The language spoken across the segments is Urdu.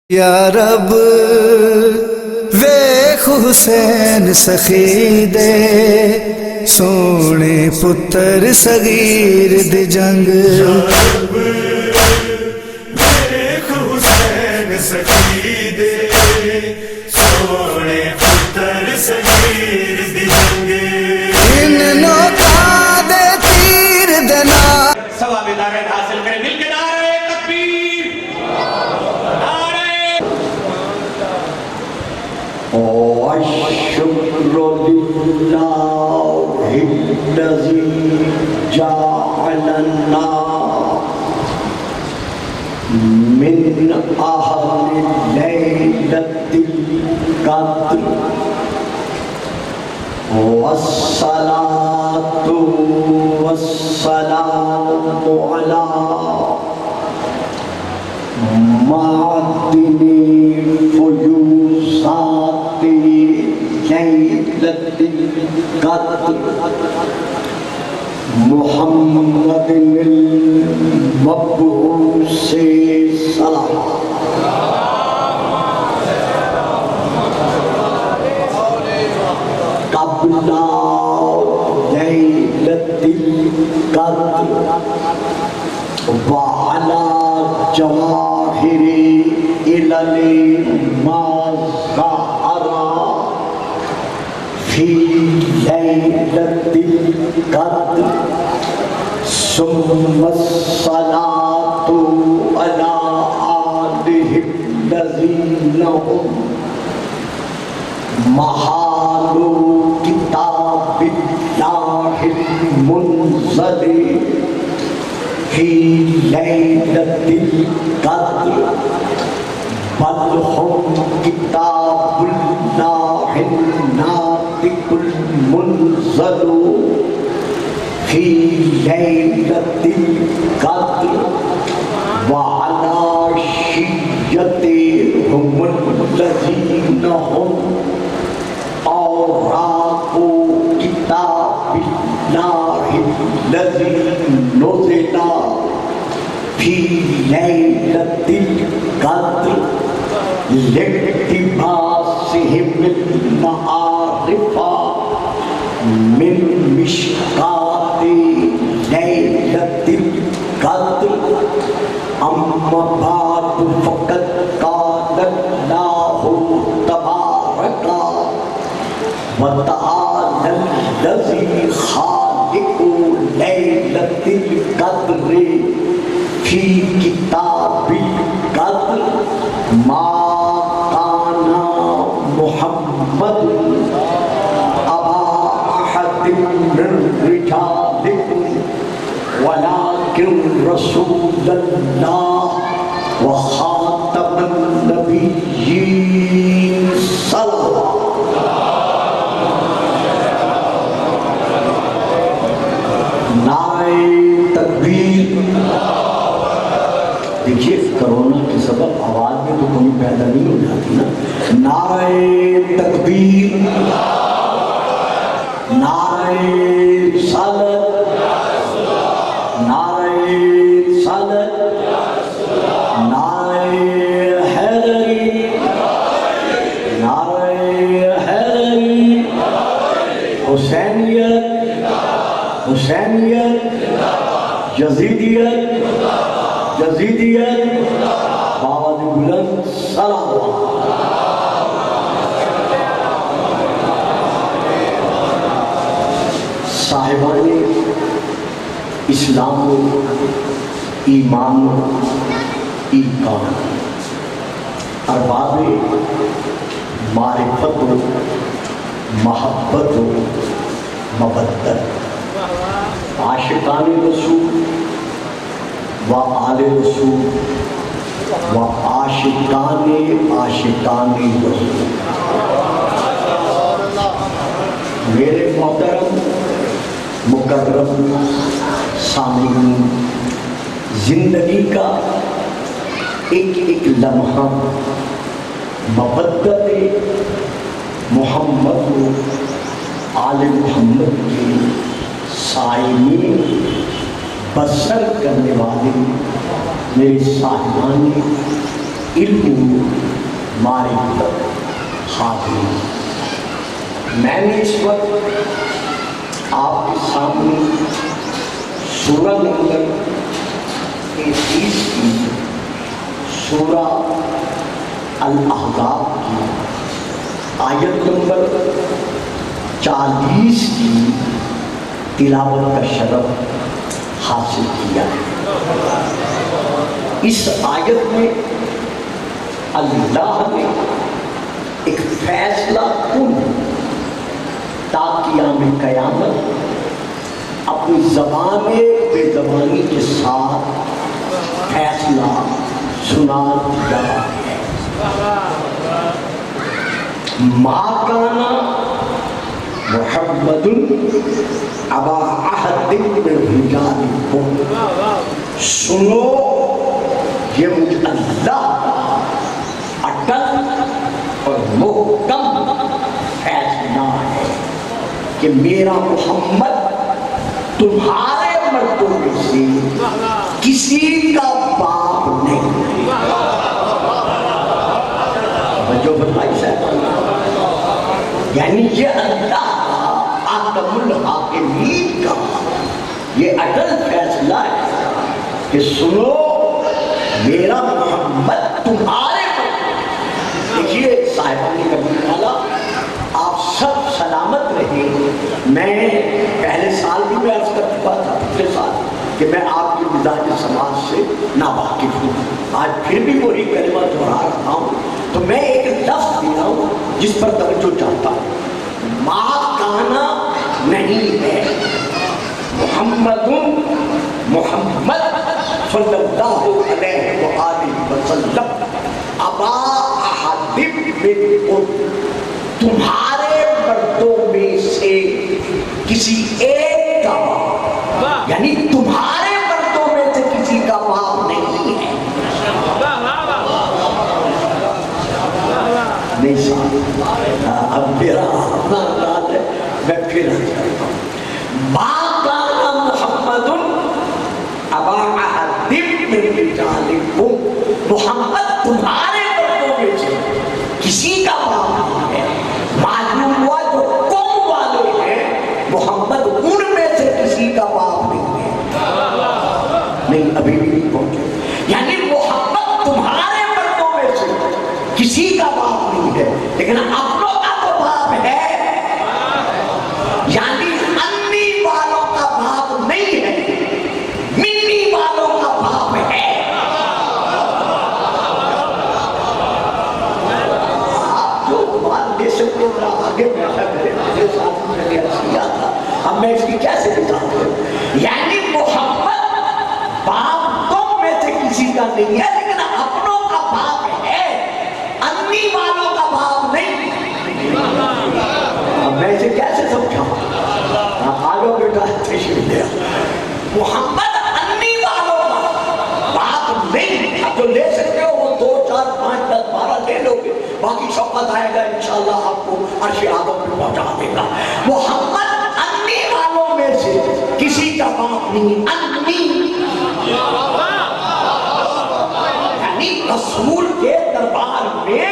یا رب ویکھ حسین سخی دے سونے پتر صغیر دی جنگ یا رب ویکھ حسین سخی دے سونے پتر صغیر دی جنگ ان نوکا دے تیر دنا ثواب دارین حاصل کریں مل کے نعرہ تکبیر نعرہ والشکر للہ الذی جعلنا من اہل لیلۃ القدر والصلاة والسلام علی معدن فیوزات لیلۃ القدر محمد المبعوث صلی قبل لیلۃ القدر وعلی جواہر علل ما ظہر فی لیلۃ القدر ثم الصلاۃ علی آلہ الذین هم محال کتاب اللہ المنزل فی لیلۃ القدر بل هم کتاب اللہ الناطق المنزل فی لیلۃ القدر وعلی شیعتهم الذین هم اوراق کتاب اللہ الذی نزل فی لیلۃ القدر لاقتباسہم المعارف من مشکات لیلۃ القدر اما بعد فقد قال اللہ تبارک وتعالی الذی خالق لیلۃ القدر فی کتاب القدر ما کان محمد ابا احد من رجالکم ولکن رسول اللہ وخاتم النبیین صلی اللہ نعرہ تکبیر. دیکھیے کرونا کے سبب آواز میں تو کمی پیدا نہیں ہو جاتی نا. نعرہ تکبیر، نعرہ رسالت، نعرہ رسالت، نعرہ حیدری، نعرہ حیدری، حسینیت، حسینیت، یزیدیت، یزیدیت، بابا بلند سلام. صاحبان اسلام و ایمان و ایمان، ارباب معرفت و محبت و مودت، عاشقان رسول و آل رسول و عاشقان رسول. میرے محترم مکرم سامعین، زندگی کا ایک ایک لمحہ مودت محمد و آل محمد کے سائمین بسر کرنے والے میرے صاحبان علم معرفت حاضر. میں نے اس وقت آپ کے سامنے سورہ نمبر 30 کی سورہ الاحزاب کی آیت نمبر 40 کی تلاوت کا شرف حاصل کیا ہے. اس آیت میں اللہ نے ایک فیصلہ کن تا قیام قیامت اپنی زبان بے زبانی کے ساتھ فیصلہ سنا دیا ہے. ما کان محمد ابا احد من رجالکم. سنو یہ مجھ اللہ اٹل اور محکم فیصلہ ہے کہ میرا محمد تمہارے مردوں میں سے کسی کا باپ نہیں. جو بھائی صاحب یعنی یہ اللہ آدم الحاکمین کا یہ اٹل فیصلہ ہے کہ سنو میرا محمد تمہارے. دیکھیے صاحبان کبھی والا آپ سب سلامت رہے. میں پہلے سال بھی میں عرض کر چکا تھا پچھلے سال کہ میں آپ کے مزاج سماج سے ناواقف ہوں. آج پھر بھی وہی کلمہ دہرا رہا ہوں. تو میں ایک لفظ دے رہا ہوں جس پر توجہ چاہتا ہوں. ما کانا نہیں ہے محمد صلی اللہ علیہ وآلہ وسلم ابا احد منکم تمہارے مردوں میں سے کسی ایک کا باپ. یعنی تمہارے مردوں میں سے کسی کا باپ نہیں ہے. نہیں صاحب اب میرا اپنا انداز ہے میں پھر ما کان محمد ابا احد من رجالکم. محمد تمہارے مردوں میں سے کسی کا باپ نہیں ہے. معلوم ہوا جو قوم والے ہیں محمد ان میں سے کسی کا باپ نہیں ہے. نہیں ابھی بھی نہیں پہنچے. یعنی محمد تمہارے مردوں میں سے کسی کا باپ نہیں ہے لیکن اپنوں کا تو باپ ہے. یعنی انی والوں کا باپ نہیں ہے منی والوں کا باپ ہے. آپ جو بات دے سکتے ہو آگے بیٹھا کرے میرے ساتھ میں نے کیا تھا. اب میں اس کی کیسے بتاؤں. یعنی محمد باپ تم میں سے کسی کا نہیں ہے لیکن اپنوں کا باپ ہے. انی والوں کا باپ نہیں. اب میں اسے کیسے سمجھاؤں. آجو بیٹا تشریف لے. محمد انی والوں کا باپ نہیں. اب جو لے سکتے ہو وہ 2 4 5 10 12 لے لو گے. باقی شوقت آئے گا انشاءاللہ آپ کو عرش اعظم پہ پہنچا دے گا. محمد انی والوں میں سے کسی کا باپ نہیں. انی یعنی رسول کے دربار میں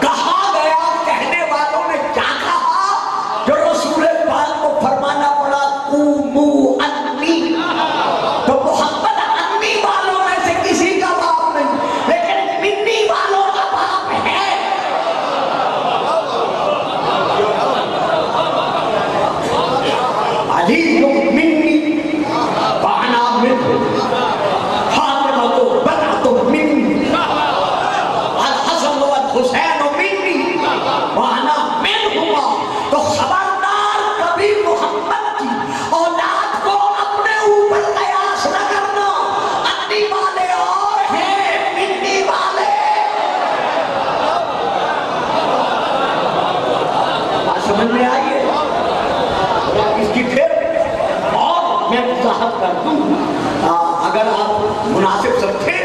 کہا گیا. کہنے والوں نے کیا کہا جو رسول پاک کو فرمانا پڑا قومو انی. تو محمد انی والوں میں سے کسی کا باپ نہیں لیکن منی والوں کا باپ ہے. علی منی وانا منہ فاطمہ بنت منی الحسن والحسین منی وانا منہما. تو خبردار کبھی محمد کی اولاد کو اپنے اوپر قیاس نہ کرنا. انی والے اور ہیں منی والے. بات سمجھ میں آئی ہے. اس کی پھر اور میں وضاحت کر دوں. اگر آپ مناسب سمجھیں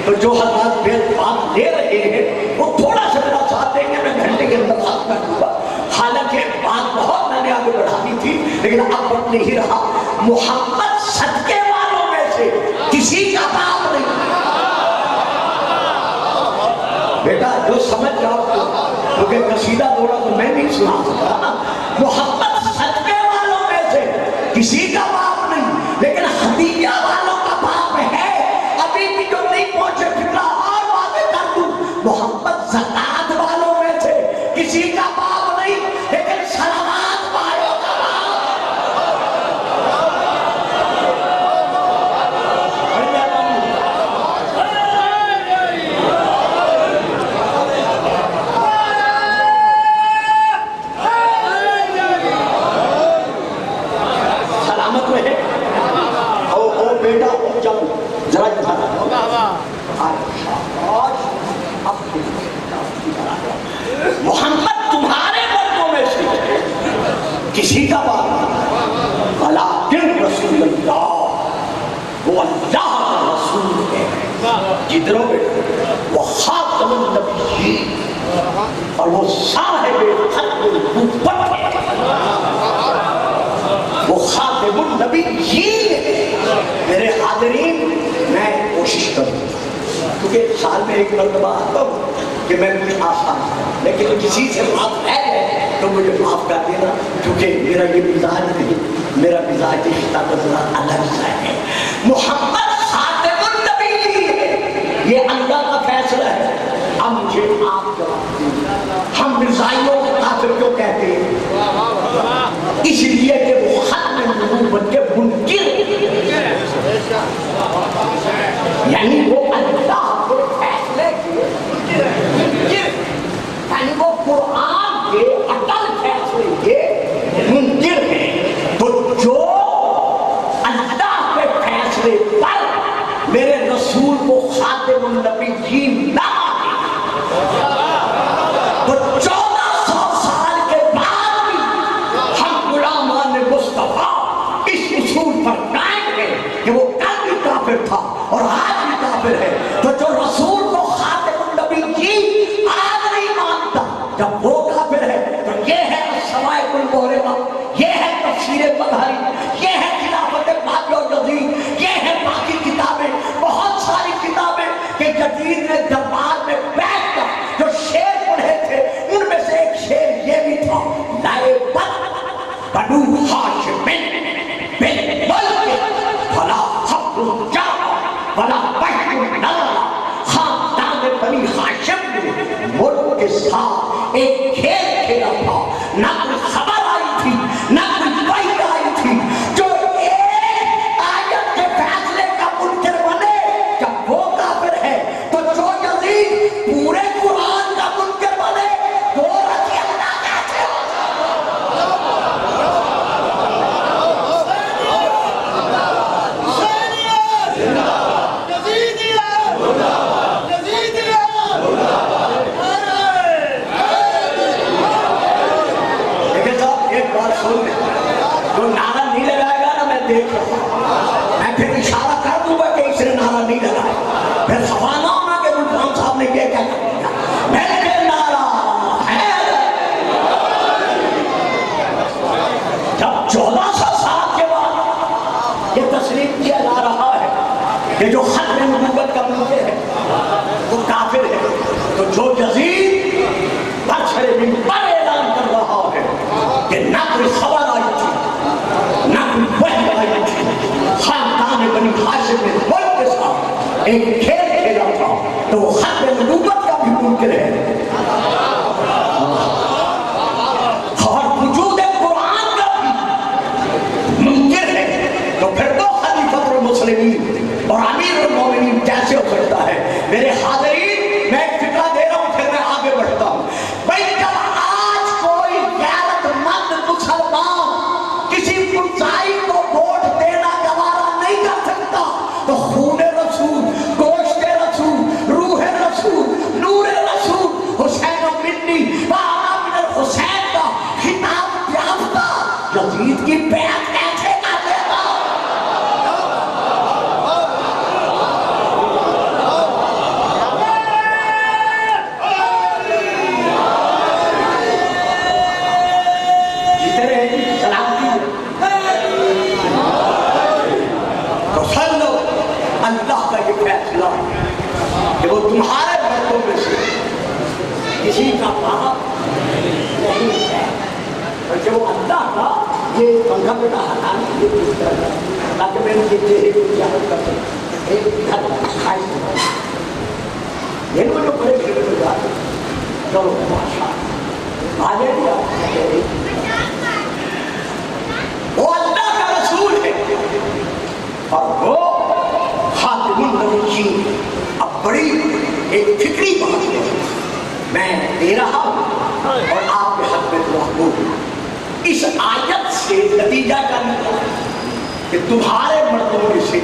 تو جو حضرات بات لے رہے ہیں وہ تھوڑا سا میرا ساتھ دیں گے. میں گھنٹے کے اندر ختم کر دوں گا. حالانکہ بات بہت میں نے آگے بڑھانی تھی لیکن اب وقت نہیں رہا. محمد صدقے والوں میں سے کسی کا باپ نہیں. بیٹا جو سمجھ جاؤ کیونکہ قصیدہ دوڑا تو میں نہیں سنا سکتا. محمد صدقے والوں میں سے کسی کا باپ نہیں لیکن خدیجہ والوں کا باپ ہے. ابھی بھی جو نہیں پہنچے فکرہ اور واضح کر دوں. محمد زکات والوں میں سے کسی کا باپ نہیں لیکن سلامات والوں کا سلامت رہے. او بیٹا جب ذرا محمد تمہارے مردوں میں سے کسی کا باپ ولیکن رسول اللہ وہ اللہ کا رسول ہے. جدروں میں وہ خاتم النبیین اور وہ صاحب ختم النبوت ہے. وہ خاتم النبیین ہے. میرے حاضرین میں کوشش کروں کیونکہ سال میں ایک مرتبہ آتا ہوں کہ میں کچھ آسان لیکن کسی سے بات ہے تو مجھے معاف کر دینا کیونکہ میرا یہ مزاج نہیں. میرا مزاج رشتہ کا ذرا الگ سا ہے. محمد خاتم النبی ہے. یہ اللہ کا فیصلہ ہے. اب مجھے آپ جواب دیں ہم مرزائیوں کو کافر کیوں کہتے ہیں؟ اس لیے کہ وہ ختم نبوت کے منکر یعنی وہ اللہ کے فیصلے کے یعنی وہ قرآن کے اٹل فیصلے کے منکر ہیں. تو جو اللہ کے فیصلے پر میرے رسول کو خاتم النبیین نہ تو 1400 سال کے بعد بھی ہم غلامان مصطفیٰ اس اصول پر قائم ہیں کہ وہ کل بھی کافر تھا اور آج بھی کافر ہے. تو جو رسول کو خاتم النبیین آج نہیں مانتا جب وہ کافر ہے تو یہ ہے السوائق المحرقہ, یہ ہے تفسیر مظہری, یہ ہے خلافت مہدی و جدید, یہ ہے باقی کتابیں بہت ساری کتابیں کہ جدید نے دربار میں بیٹھ کر جو شعر پڑھے تھے ان میں سے ایک شعر یہ بھی تھا لائے بد بنو ہاشم بالملک فلا فخر جاء ولا بشر نالا. خاندان بنی ہاشم نے ملک کے ساتھ ایک کھیل کھیلا تھا. نہ کوئی خبر آئی تھی نہ کوئی وحی آئی تھی. جو ایک آیت کے فیصلے کا منکر بنے جب وہ کافر ہے تو جو یزید پورے قرآن کا منکر بنے وہ رضی اللہ کہتے ہو. جو نعرہ نہیں لگائے گا نا میں دیکھ رہا ہوں, میں پھر اشارہ کر دوں گا کہ اس نے نعرہ نہیں لگایا. پھر خفانہ ہونا کہ ملتان صاحب نے یہ کیا کر دیا. میں نے نعرہ ہے جب 1400 سال کے بعد یہ تسلیم کیا جا رہا ہے کہ جو ختم نبوت کا منکر ہے وہ کافر ہے. تو جو یزید بچھڑے منبر اعلان کر رہا ہے کہ نہ کوئی خبر آئی تھی نہ کوئی وحی آئی تھی, خاندان بنی ہاشم نے ملک کے ساتھ ایک کھیل کھیلا تھا تو وہ ختم نبوت کا بھی منکر ہے. اور وجود قرآن کا بھی منکر ہے. تو پھر تو خلیفۃ المسلمین اور امیر المومنین کیسے ہو سکتا ہے؟ میرے حاضرین میں ایک فکرہ دے رہا ہوں پھر میں آگے بڑھتا ہوں. بھائی جب آج کوئی غیرت مند مسلمان کسی مرزائی کو ووٹ دینا گوارا نہیں کر سکتا تو خون رسول, گوشت رسول, روح رسول, کسی کا باپ نہیں ہے. اور جو اللہ کا یہ پنکھا بیٹا ہٹانا یہ کس طرح تاکہ میں ان کے چہرے کو اجازت کر سکوں. ایک خواہش یہ جو بڑے کھیلے میں جاتے چلو ماشاء آگے بھی وہ اللہ کا رسول ہے اور وہ خاتم النبیین. اب بڑی ایک فکری بات ہے میں دے رہا ہوں اور آپ کے حق میں دعا ہوں. اس آیت سے نتیجہ کیا نکلا کہ تمہارے مردوں میں سے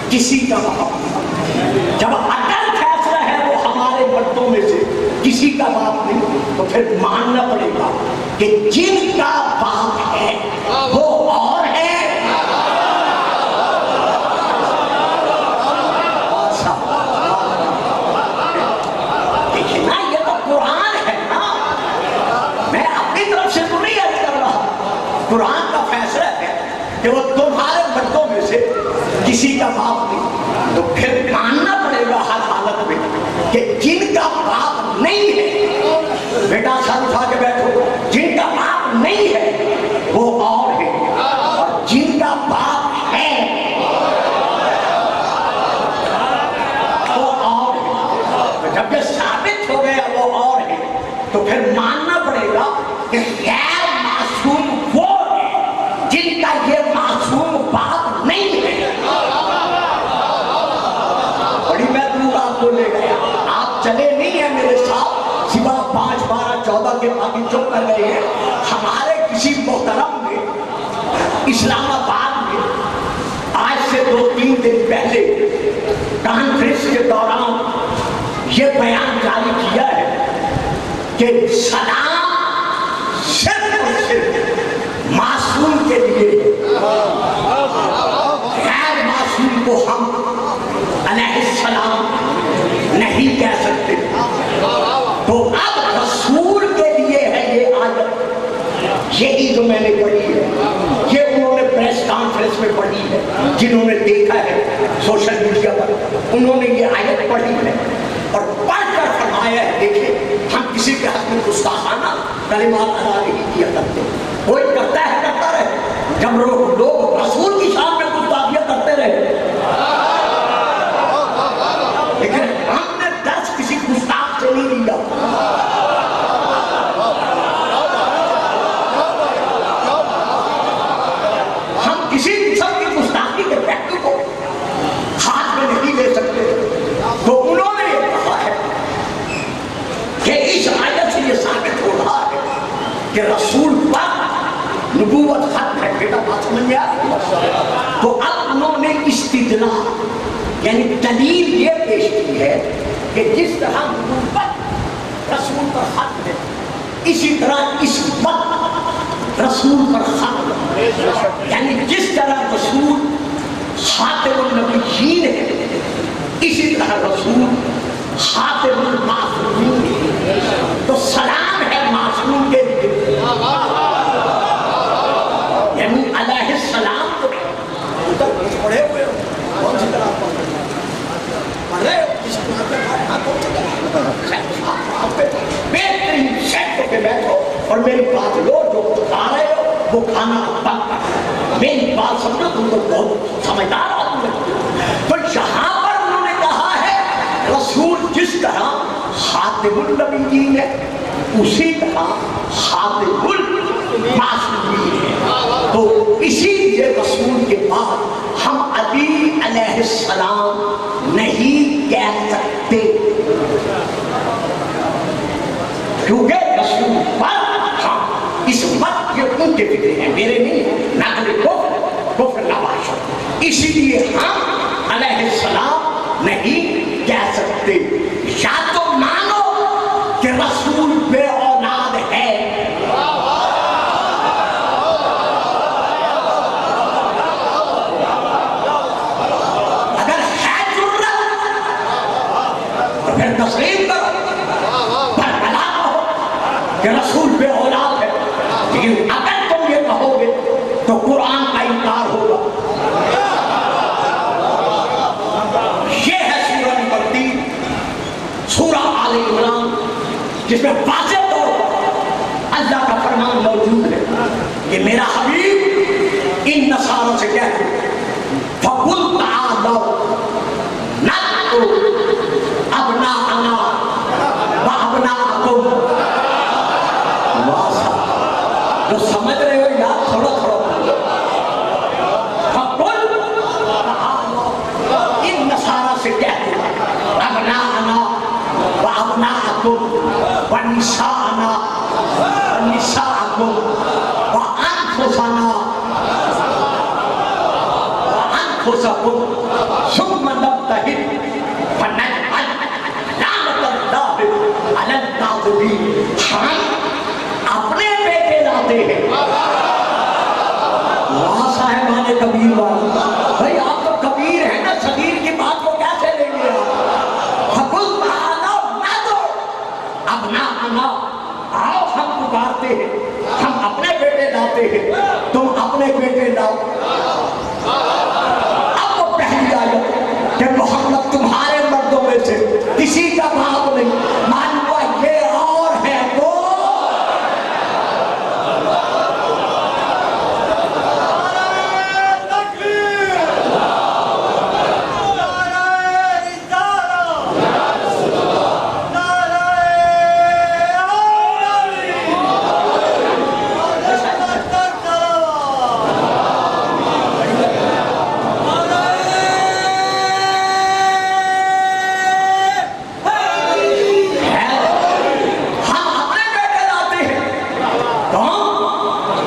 کسی کا باپ نہیں. جب اٹل فیصلہ ہے وہ ہمارے مردوں میں سے کسی کا باپ نہیں تو پھر ماننا پڑے گا کہ جن کا باپ ہے وہ اور ہے. دیکھیں نا یہ تو قرآن ہے نا, میں اپنی طرف سے تو نہیں عرض کر رہا. قرآن کا فیصلہ ہے کہ وہ تمہارے مردوں میں سے کسی کا باپ نہیں تو پھر ماننا پڑے گا ہر حالت میں کہ جن کا باپ نہیں ہے. بیٹا سر اٹھا کے بیٹھو. جن کا باپ نہیں ہے وہ اور ہے اور جن کا باپ ہے وہ اور ہے. جب یہ ثابت ہو گیا وہ اور ہے تو پھر ماننا پڑے گا کہ غیر معصوم وہ ہے جن کا یہ معصوم باپ نہیں ہے. بڑی میں دور آپ کو لے گیا, آپ چلے نہیں ہیں میرے ساتھ, سوا 5, 12, 14 کے باقی چپ کر گئے ہیں. ہمارے کسی محترم نے اسلام آباد میں آج سے 2-3 دن پہلے کانفرنس کے دوران یہ بیان جاری کیا ہے کہ سلام صرف اور صرف معصوم کے لیے, غیر معصوم کو ہم علیہ السلام نہیں کہہ سکتے. تو اب رسول کے لیے ہے یہ آیت. یہی جو میں نے پڑھی ہے یہ انہوں نے پریس کانفرنس میں پڑھی ہے, جنہوں نے دیکھا ہے سوشل میڈیا پر انہوں نے یہ آیت پڑھی ہے اور پڑھ کر فرمایا ہے دیکھیں ہم کسی کے حق میں گستاخانہ کلمات ادا نہیں کیا کرتے. کوئی کرتا ہے کرتا رہے. جب لوگ رسول کی شان میں گستاخیاں کرتے رہے لیکن ہم نے درس کسی گستاخ سے نہیں لیا. ہم کسی قسم کی گستاخی کے فیکٹر کو ہاتھ میں نہیں لے سکتے. تو انہوں نے یہ کہا ہے کہ اس آیت سے یہ ثابت ہو رہا ہے کہ رسول پر نبوت ختم ہے. بیٹا بات سمجھ گیا. تو اب انہوں نے استدلال یعنی دلیل یہ پیش کی ہے کہ جس طرح نبوت رسول پر ختم ہے اسی طرح اس وقت رسول پر ختم ہے. یعنی جس طرح رسول خاتم النبیین ہے اسی طرح رسول خاتم المعصومین ہے. تو سلام ہے معصوم کے لیے, یعنی علیہ السلام کو ادھر کچھ پڑھے ہوئے ہو کون سی طرح پڑھ رہے ہو کسی بہترین سیٹ ہو کے بیٹھو اور میری بات لو. جو کھا رہے ہو وہ کھانا بند کر. میری بات سمجھو تم تو بہت سمجھدار آدمی ہو. تو یہاں پر انہوں نے کہا ہے رسول جس طرح خاتم النبیین ہے اسی طرح خاتم المعصومین ہے. تو اسی لیے رسول کے بعد ہم علی علیہ السلام نہیں کہہ سکتے کیونکہ رسول پر ہم اس وقت یہ ان کے فکر ہیں میرے نہیں نقل کفر نواشا. اسی لیے ہم علیہ السلام نہیں کہہ سکتے. یا تو مانو کہ رسول بے اولاد ہے اگر ہے ضرورت تو پھر تسلیم کرو پر بلا کہو کہ رسول بے اولاد ہے. لیکن اگر تم یہ کہو گے تو قرآن کا انکار ہوگا. یہ ہے سورہ نمبر 3 سورہ آل عمران جس میں واضح طور پر اللہ کا فرمان موجود ہے کہ میرا حبیب ان نصاروں سے کہہ دے فَقُلْ تَعَالَوْا نَدْعُ أَبْنَاءَنَا وَأَبْنَاءَكُمْ. جو سمجھ رہے ہو یار تھوڑا تھوڑا فَقُلْ تَعَالَوْا ان نصاروں سے کہہ دے أَبْنَاءَنَا وَأَبْنَاءَكُمْ وَنِسَاءَنَا وَنِسَاءَكُمْ وَأَنفُسَنَا وَأَنفُسَكُمْ ثُمَّ نَبْتَهِلْ فَنَجْعَلْ لَعْنَةَ اللَّهِ عَلَى الْكَاذِبِينَ. ہم اپنے بیٹے لاتے ہیں. وہاں صاحبان کبیر والے بھائی آپ تو کبیر ہیں نا, صغیر کی بات کو کیسے لیں گے آپ؟ فَقُلْ تَعَالَوْا نَدْعُ أَبْنَاءَنَا, آؤ ہم پکارتے ہیں, ہم اپنے بیٹے لاتے ہیں, تم اپنے بیٹے لاؤ. اب وہ پہلی آیت کہ محمد تمہارے مردوں میں سے کسی کا باپ نہیں, معلوم ہوا یہ اور ہے وہ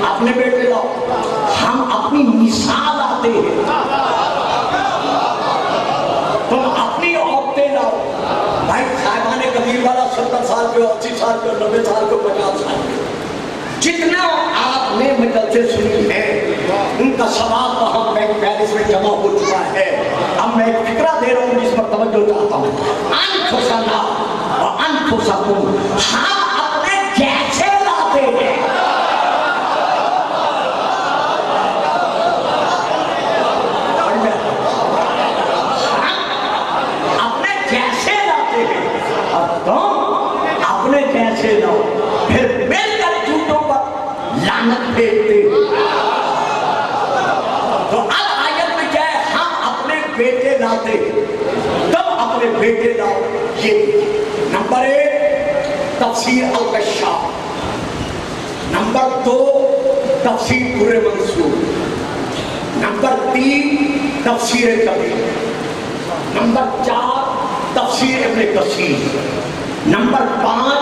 اپنے بیٹے لاؤ, ہم اپنی نساء لاتے ہیں, تم اپنی عورتیں لاؤ. بھائی صاحبان کبیر والا 70 سال کے, 80 سال کے, 90 سال کے, 50 سال کے, جتنا آپ نے مجلسیں سنی ہیں ان کا ثواب وہاں بینک بیلنس میں جمع ہو چکا ہے. اب میں ایک فکرہ دے رہا ہوں جس پر توجہ چاہتا ہوں. انفسنا وانفسکم, ہم اپنے جیسے لاتے ہیں. اپنے جیسے لاؤ, پھر مل کر جھوٹوں پر لعنت پھینکتے ہیں. تو اب آیت میں کیا ہے, ہم اپنے بیٹے لاتے ہیں, تم اپنے بیٹے لاؤ. یہ نمبر 1 تفسیر الکشاف, نمبر 2 تفسیر در منصور, نمبر 3 تفسیر کبیر, نمبر 4 تفسیر ابن کثیر, نمبر 5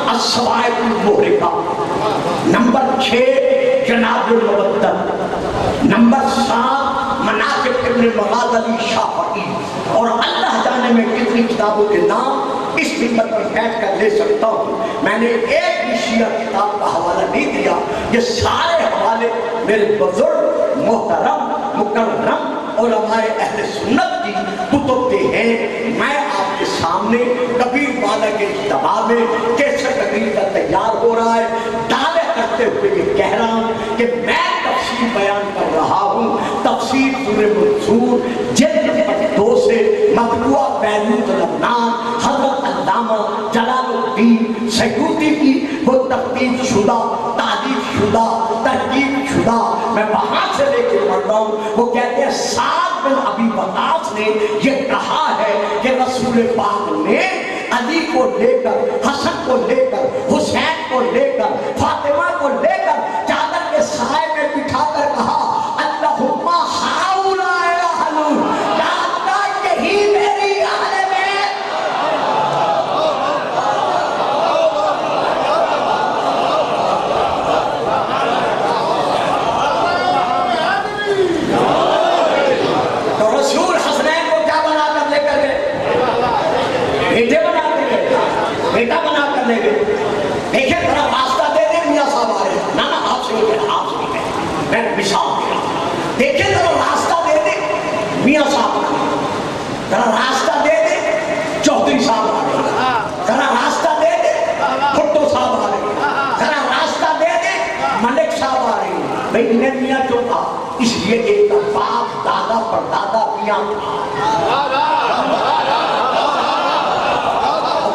الصواعق المحرقہ, نمبر 6 جناب المبدل, نمبر 7 مناقب ابن مغازلی شافعی. اور اللہ جانے میں کتنی کتابوں کے نام اس ممبر پر بیٹھ کر لے سکتا ہوں. میں نے ایک بھی شیعہ کتاب کا حوالہ نہیں دیا. یہ سارے حوالے میرے بزرگ محترم مکرم علماء اہل سنت کی کتب کے ہیں. میں آپ کے سامنے کبیر والا کے اجتماع میں کیسے کبیر کا تیار ہو رہا ہے دعوے کرتے ہوئے یہ کہہ رہا ہوں کہ میں تفسیر بیان کر رہا ہوں. تفسیر در منصور جلد نمبر 2 سے مطبوعہ بیروت لبنان حضرت علامہ جلال الدین سیوطی کی وہ تفتیش شدہ, تعدیل شدہ, ترکیب شدہ میں وہاں سے لے کے پڑھ رہا ہوں. وہ کہتے ہیں سعد بن ابی وقاص نے یہ کہا ہے کہ رسول پاک نے علی کو لے کر, حسن کو لے کر, حسین کو لے کر, فاطمہ کو لے کر چادر کے سائے میں بٹھا کر کہا اللہم ہؤلاء اہل, یا اللہ یہی میری اہل بیت. تو رسول حسنین کو کیا بنا کر لے کر گئے؟ بیٹے بنا کر گئے, بیٹا بنا کر لے گئے. دیکھیں ذرا راستہ دے دیں میاں صاحب آ رہے, نہ آپ سے نہیں کہہ, آپ سے نہیں کہہ, میں مثال دے رہا ہوں. دیکھیں ذرا راستہ دے دیں میاں صاحب آ رہے, ذرا راستہ دے دیں چودھری صاحب آ رہے, ذرا راستہ دے دیں بھٹو صاحب آ رہے, ذرا راستہ دے دیں ملک صاحب آ رہے. بھئی انہیں میاں کیوں تھا؟ اس لیے ایک باپ دادا پردادا میاں تھا.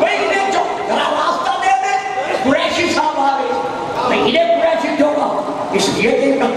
بھئی انہیں جو ذرا راستہ دے دیں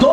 2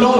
9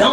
9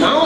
9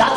10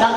10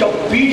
24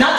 10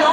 9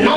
9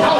9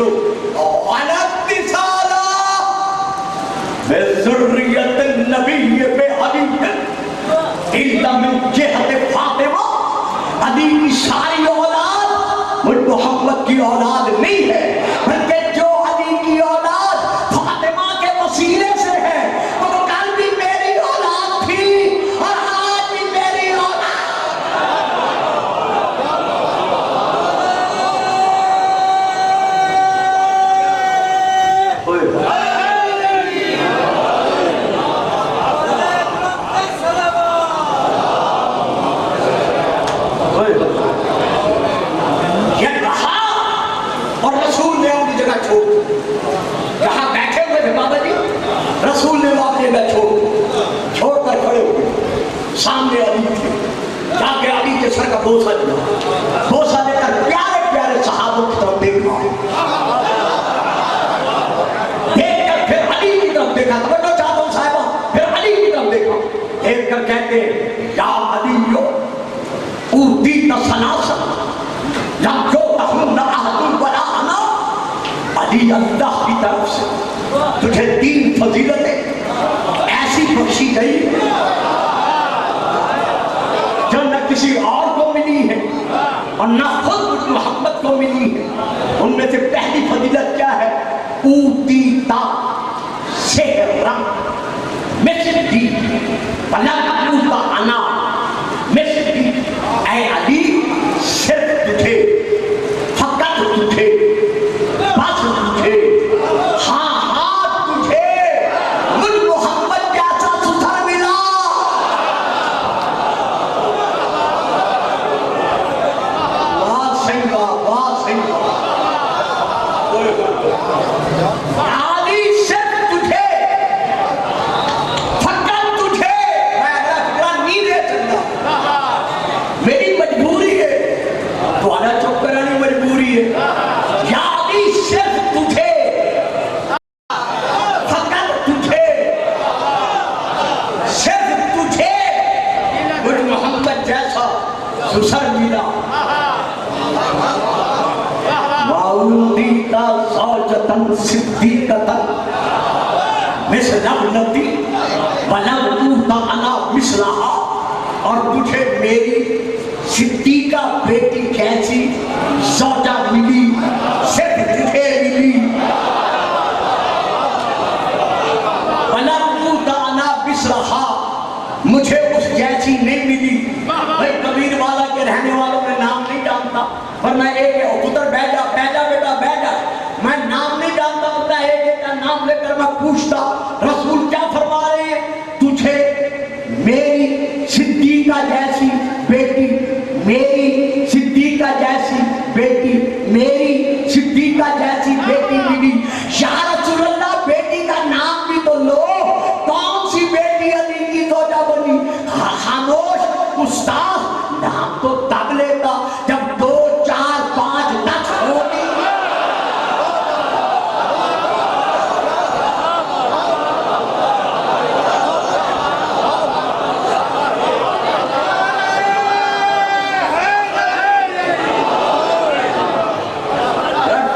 سنو ذریت النبی بے علی الا من جہت فاطمہ، علی کی ساری اولاد مجھ محمد کی اولاد نہیں ہے، بلکہ جو علی کی اولاد فاطمہ کے وسیلے سے ہے وہ کل بھی میری اولاد تھی اور آج بھی میری اولاد۔ یہ کہا اور رسول نے اپنی جگہ چھوڑ جہاں بیٹھے ہوئے تھے بابا جی، رسول نے وہ اپنی جگہ چھوڑ کر کھڑے ہوئے، سامنے علی تھے، جا کے علی کے سر کا بوسہ دیا، بوسہ دے کر پیارے پیارے صحابوں کی طرف دیکھا، دیکھ کر پھر علی کی طرف دیکھا، توجہ چاہتا ہوں صاحبہ، پھر علی کی طرف دیکھا، دیکھ کر کہتے ہیں یا علیو اوتیت ثلاثا لم یؤتہن احد ولا انا، علی اللہ کی طرف سے تجھے 3 فضیلتیں ایسی بخشی گئی جو نہ کسی اور کو ملی ہے اور نہ خود محمد کو ملی ہے۔ ان میں سے پہلی فضیلت کیا ہے؟ اوتیتا سحرا مثلی ولم اوتا انا مثلی، اے علی صرف تجھے، فقط تجھے، بس تجھے، ہاں تجھے مجھ محمد جیسا ستر ملا۔ واہ صحیح واہ صحیح، علی صرف تجھے، فقط تجھے، میں اگر فکرہ نہیں دے سکتا، میری مجبوری ہے، تو آنا چپ کرانی مجبوری ہے، یا علی صرف تجھے، فقط تجھے، صرف تجھے مجھ محمد جیسا سسر ملا۔ وَأُوتِيتَ زَوْجَةً صِدِّيقَةً مِثْلَ ابْنَتِي وَلَمْ أُوتَ أَنَا مِثْلَهَا، اور تجھے میری صدیقہ بیٹی کیسی زوجہ ملی، صرف تجھے ملی۔ وَلَمْ أُوتَ أَنَا مِثْلَهَا، مجھے اس جیسی نہیں ملی۔ بھائی کبیر والا کے رہنے والوں میں نام نہیں جانتا، ورنہ ایک پتر بیٹا بیٹا بیٹا، میں نام نہیں جانتا، ہوتا ہے ایک کا نام لے کر میں پوچھتا رسول کیا فرما رہے ہیں؟ تجھے میری صدیقہ جیسی بیٹی، میری صدیقہ جیسی بیٹی، میری صدیقہ جیسی بیٹی ملی۔ یا رسول اللہ بیٹی کا نام بھی تو لو، کون سی بیٹی علی کی زوجہ بنی؟ خاموش استاد، نام تو تب لیتا جب 2 4 5 10 ہوتی۔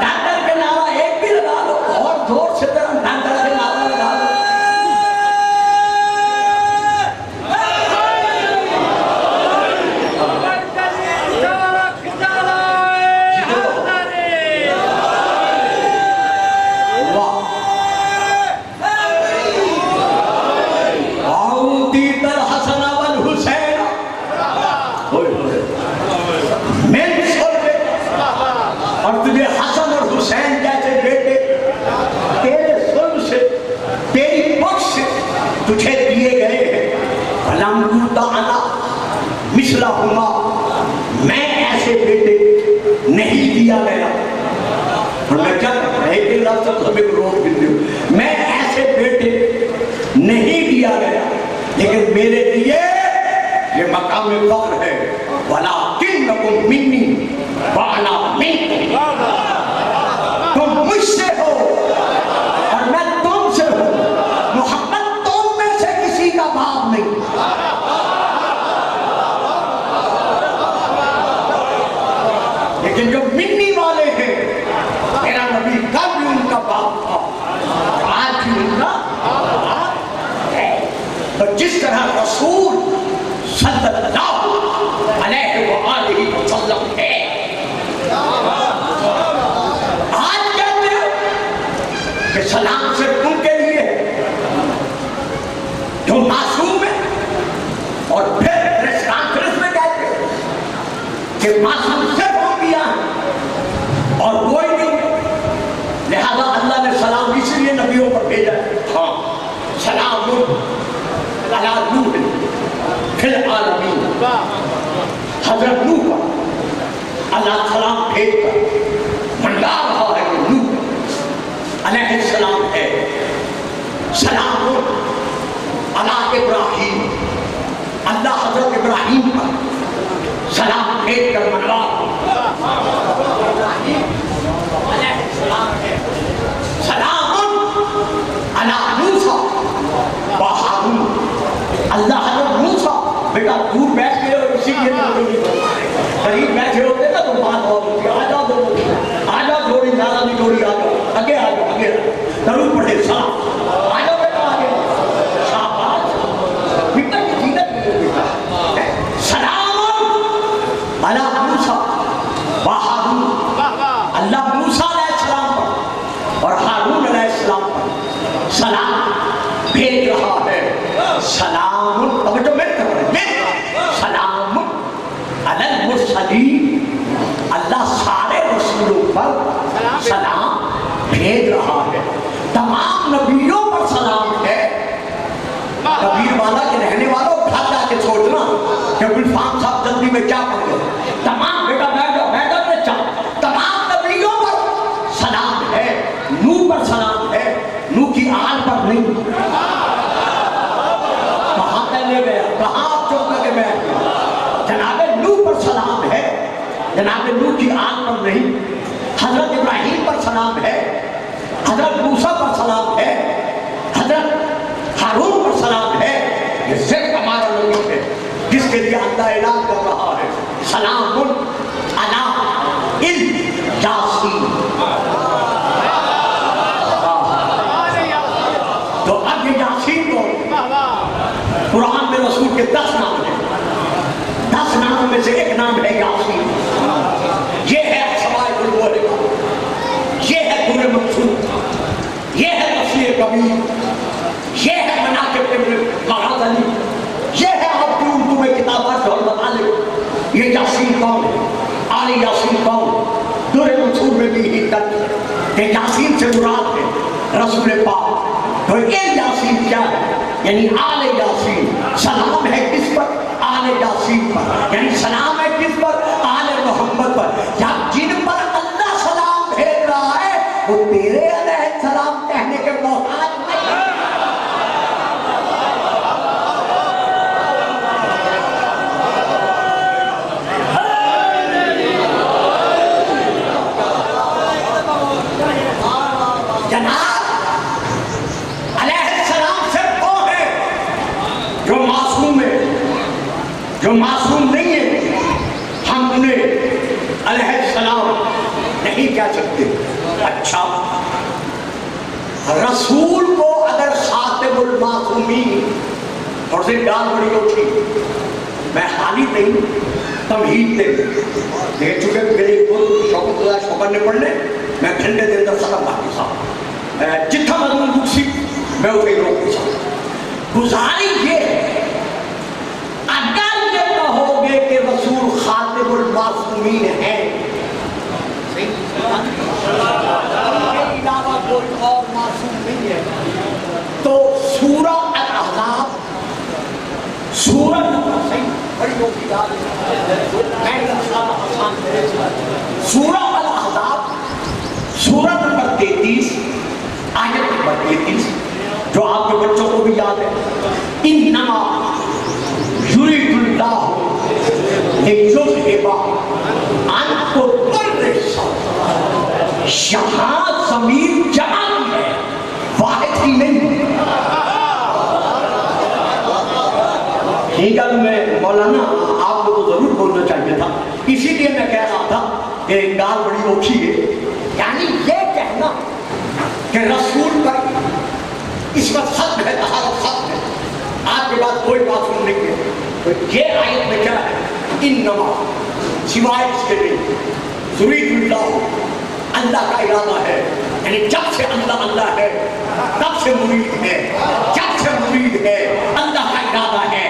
ڈاکٹر کے نعرہ ایک بھی لگا لو اور زور سے ڈاکٹر کے نعرہ لگا لو۔ اور تجھے حسن اور حسین جیسے بیٹے تیرے ظلم سے، تیری بخش سے تجھے دیے گئے ہیں۔ فَلَمْ يُؤْتَ أَنَا مِثْلَهُمَا، میں ایسے بیٹے نہیں دیا گیا۔ اور میں کیا ایک لفظ سب ایک روک دیتے ہوں، میں ایسے بیٹے نہیں دیا گیا، لیکن میرے لیے یہ مقام فخر ہے۔ وَلَٰكِنَّكُم مِّنِّي وَأَنَا مِنكُم، تم مجھ سے ہو اور میں تم سے ہوں، محمد تم میں سے کسی کا باپ نہیں۔ لیکن جو منی والے ہیں، میرا نبی جس طرح رسول صلی اللہ علیہ وآلہ وسلم ہے، آج کہتے ہیں کہ سلام صرف ان کے لیے ہے جو معصوم ہے، اور پھر پریس کانفرنس میں کہتے ہیں کہ معصوم صرف انبیاء ہیں اور کوئی نہیں ہے، لہذا اللہ نے سلام اس لیے نبیوں پر بھیجا ہے۔ ہاں، سلام علی نوح فی العالمین، حضرت نوح پر اللہ سلام بھیج کر منڈا رہا ہے کہ نوح علیہ السلام ہے۔ سلام علی ابراہیم، اللہ حضرت ابراہیم پر سلام بھیج کر منڈا علیہ السلام ہے۔ سلام علی موسیٰ و ہارون، اللہ حضرت موسیٰ، بیٹا دور بیٹھ کے اور اسی لیے قریب بیٹھے ہوتے نا تو بات اور ہوتی ہے، آ جاؤ جوڑی زیادہ نہیں جوڑی، آ جاؤ آگے، آ جاؤ آگے، ضرور پڑھے سلام، آ جاؤ بیٹا آگے، شاباش بیٹا کی جینت۔ سلام علی موسیٰ و ہارون، اللہ موسیٰ علیہ السلام پر اور ہارون علیہ السلام پر سلام بھیج رہا ہے۔ سلام، توجہ میں سلام علی المرسلین، اللہ سارے رسولوں پر سلام بھیج رہا ہے، تمام نبیوں پر سلام ہے۔ کبیر والا کے رہنے والوں گھر جا کے چھوڑنا کہ گلفام صاحب جلدی میں کیا پڑھ گئے، تمام بیٹا بیٹھ جاؤ بیٹھ جاؤ بچہ، تمام نبیوں پر سلام ہے۔ نوح پر سلام ہے، نوح کی آل پر نہیں۔ کہاں پہلے گیا، کہاں آپ چوکا کے بیٹھ گئے؟ جناب نوح پر سلام ہے، جناب نوح کی آل پر نہیں۔ حضرت ابراہیم پر سلام ہے، حضرت موسیٰ پر سلام ہے، حضرت ہارون پر سلام ہے۔ یہ صرف ہمارا نبی ہے جس کے لیے اللہ اعلان کر رہا ہے سلام علی الیاسین۔ تو اب یہ یاسین کو قرآن میں رسول کے 10 نام ہیں، 10 ناموں میں سے ایک نام ہے یاسین۔ یہ ہے سوائے الورقہ، یہ ہے در منصور، یہ ہے تفسیر کبیر، یہ ہے مناقب ابن غزالی، یہ ہے آپ کی اردو میں کتابات اور مطالب۔ یہ یاسین کون ہے؟ آل یاسین کون؟ در منصور میں بھی ہی تک کہ یاسین سے مراد ہے رسول پاک۔ تو یہ یاسین کیا ہے؟ یعنی آل یاسین، سلام ہے کس پر؟ آل یاسین پر، یعنی سلام ہے کس پر؟ آل محمد پر۔ یا جن پر اللہ سلام بھیج رہا ہے وہ تیرے علیہ السلام کہنے کے محتاج نہیں۔ جناب علیہ السلام سے وہ ہے جو معصوم ہے، جو معصوم نہیں ہے ہم انہیں علیہ السلام نہیں کہہ سکتے۔ اچھا، رسول کو اگر خاتم المعصومین، اور سے ڈال بڑی اٹھی، میں حالی نہیں تمہید دے دیکھ چکے میرے شوکت اللہ شوکر نے پڑھ لے، میں گھنٹے دے اندر ختم باقی صاحب جتنا مضمون روک سی میں اسے ہی روک سکتا۔ گزارش یہ ہے اگر یہ کہو گے کہ رسول خاتم المعصومین ہیں، علاوہ کوئی اور معصوم نہیں ہے، تو سورہ الاحزاب، سورت بڑی موٹی بات ہے، سورہ الاحزاب سورت نمبر 33 آیت نمبر 33 جو آپ کے بچوں کو بھی یاد ہے، انما یرید اللہ لیذھب عنکم الرجس، یہاں ضمیر جمع ہے، واحد کی نہیں۔ ٹھیک ہے، میں مولانا آپ کو تو ضرور بولنا چاہیے تھا، اسی لیے میں کہہ رہا تھا کہ گال بڑی اوکھی ہے، یعنی یہ کہنا کہ رسول پر اس وقت ختم ہے، طہارت ختم ہے، آپ کے بعد کوئی بات سننے کی ہے تو یہ آیت میں کیا ہے؟ انما سوائے اس کے نہیں یرید اللہ اللہ کا ارادہ ہے یعنی جب سے اللہ اللہ ہے تب سے مرید ہے جب سے مرید ہے اللہ کا ارادہ ہے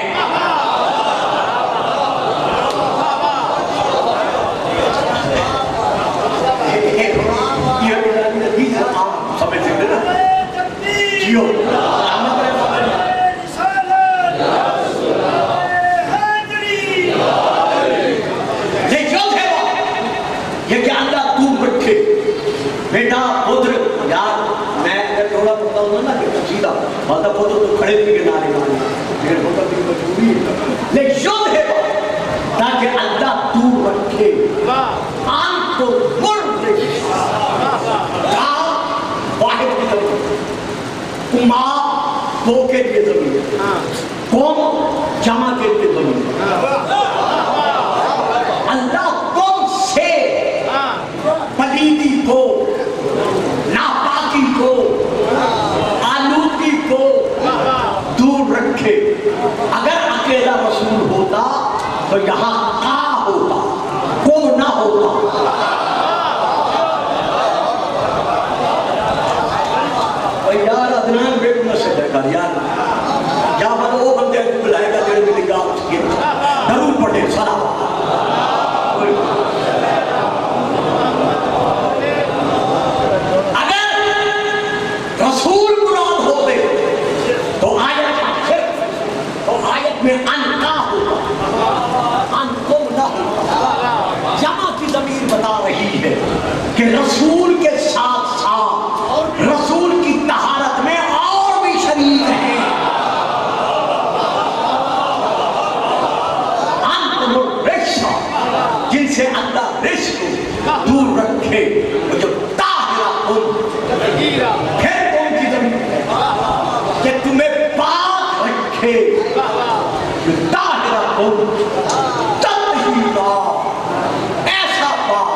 سمجھ سکتے نا جیو یہ کیا اللہ دور رکھے بیٹا پدر یار میں تھوڑا پڑھتا ہوں نا کہ سیدھا ماتا پدر تو کھڑے بھی کنارے والے میرے پدر کی مجبوری ہے لیکن یوں ہے تاکہ اللہ دور رکھے آن کو مر رکھے واحد کی زمین ماں دو کے لیے زمین قوم جمع کے لیے زمین اللہ قوم سے پلیدی کو ناپاکی کو آلودگی کو دور رکھے اگر اکیلا رسول ہوتا تو یہاں کا ہوتا کو نہ ہوتا یار ادنان بیٹھ نہ سکتے کر یار کیا بنا وہ بندے کو بلائے گا تیرے میں نگاہ اس کی ضرور پڑھے سلام اگر رسول مراد ہوتے تو آیت میں ان کا ہوتا ان کو نہ ہوتا جمع کی ضمیر بتا رہی ہے کہ رسول کے ساتھ ساتھ رسول کی طہارت میں اور بھی شریک ہیں جن سے اللہ رزق دور رکھے جو طاہرہ پھر کون کی ضمیر ہے کہ تمہیں پاک رکھے جو طاہرہ تطہیرا ایسا پاک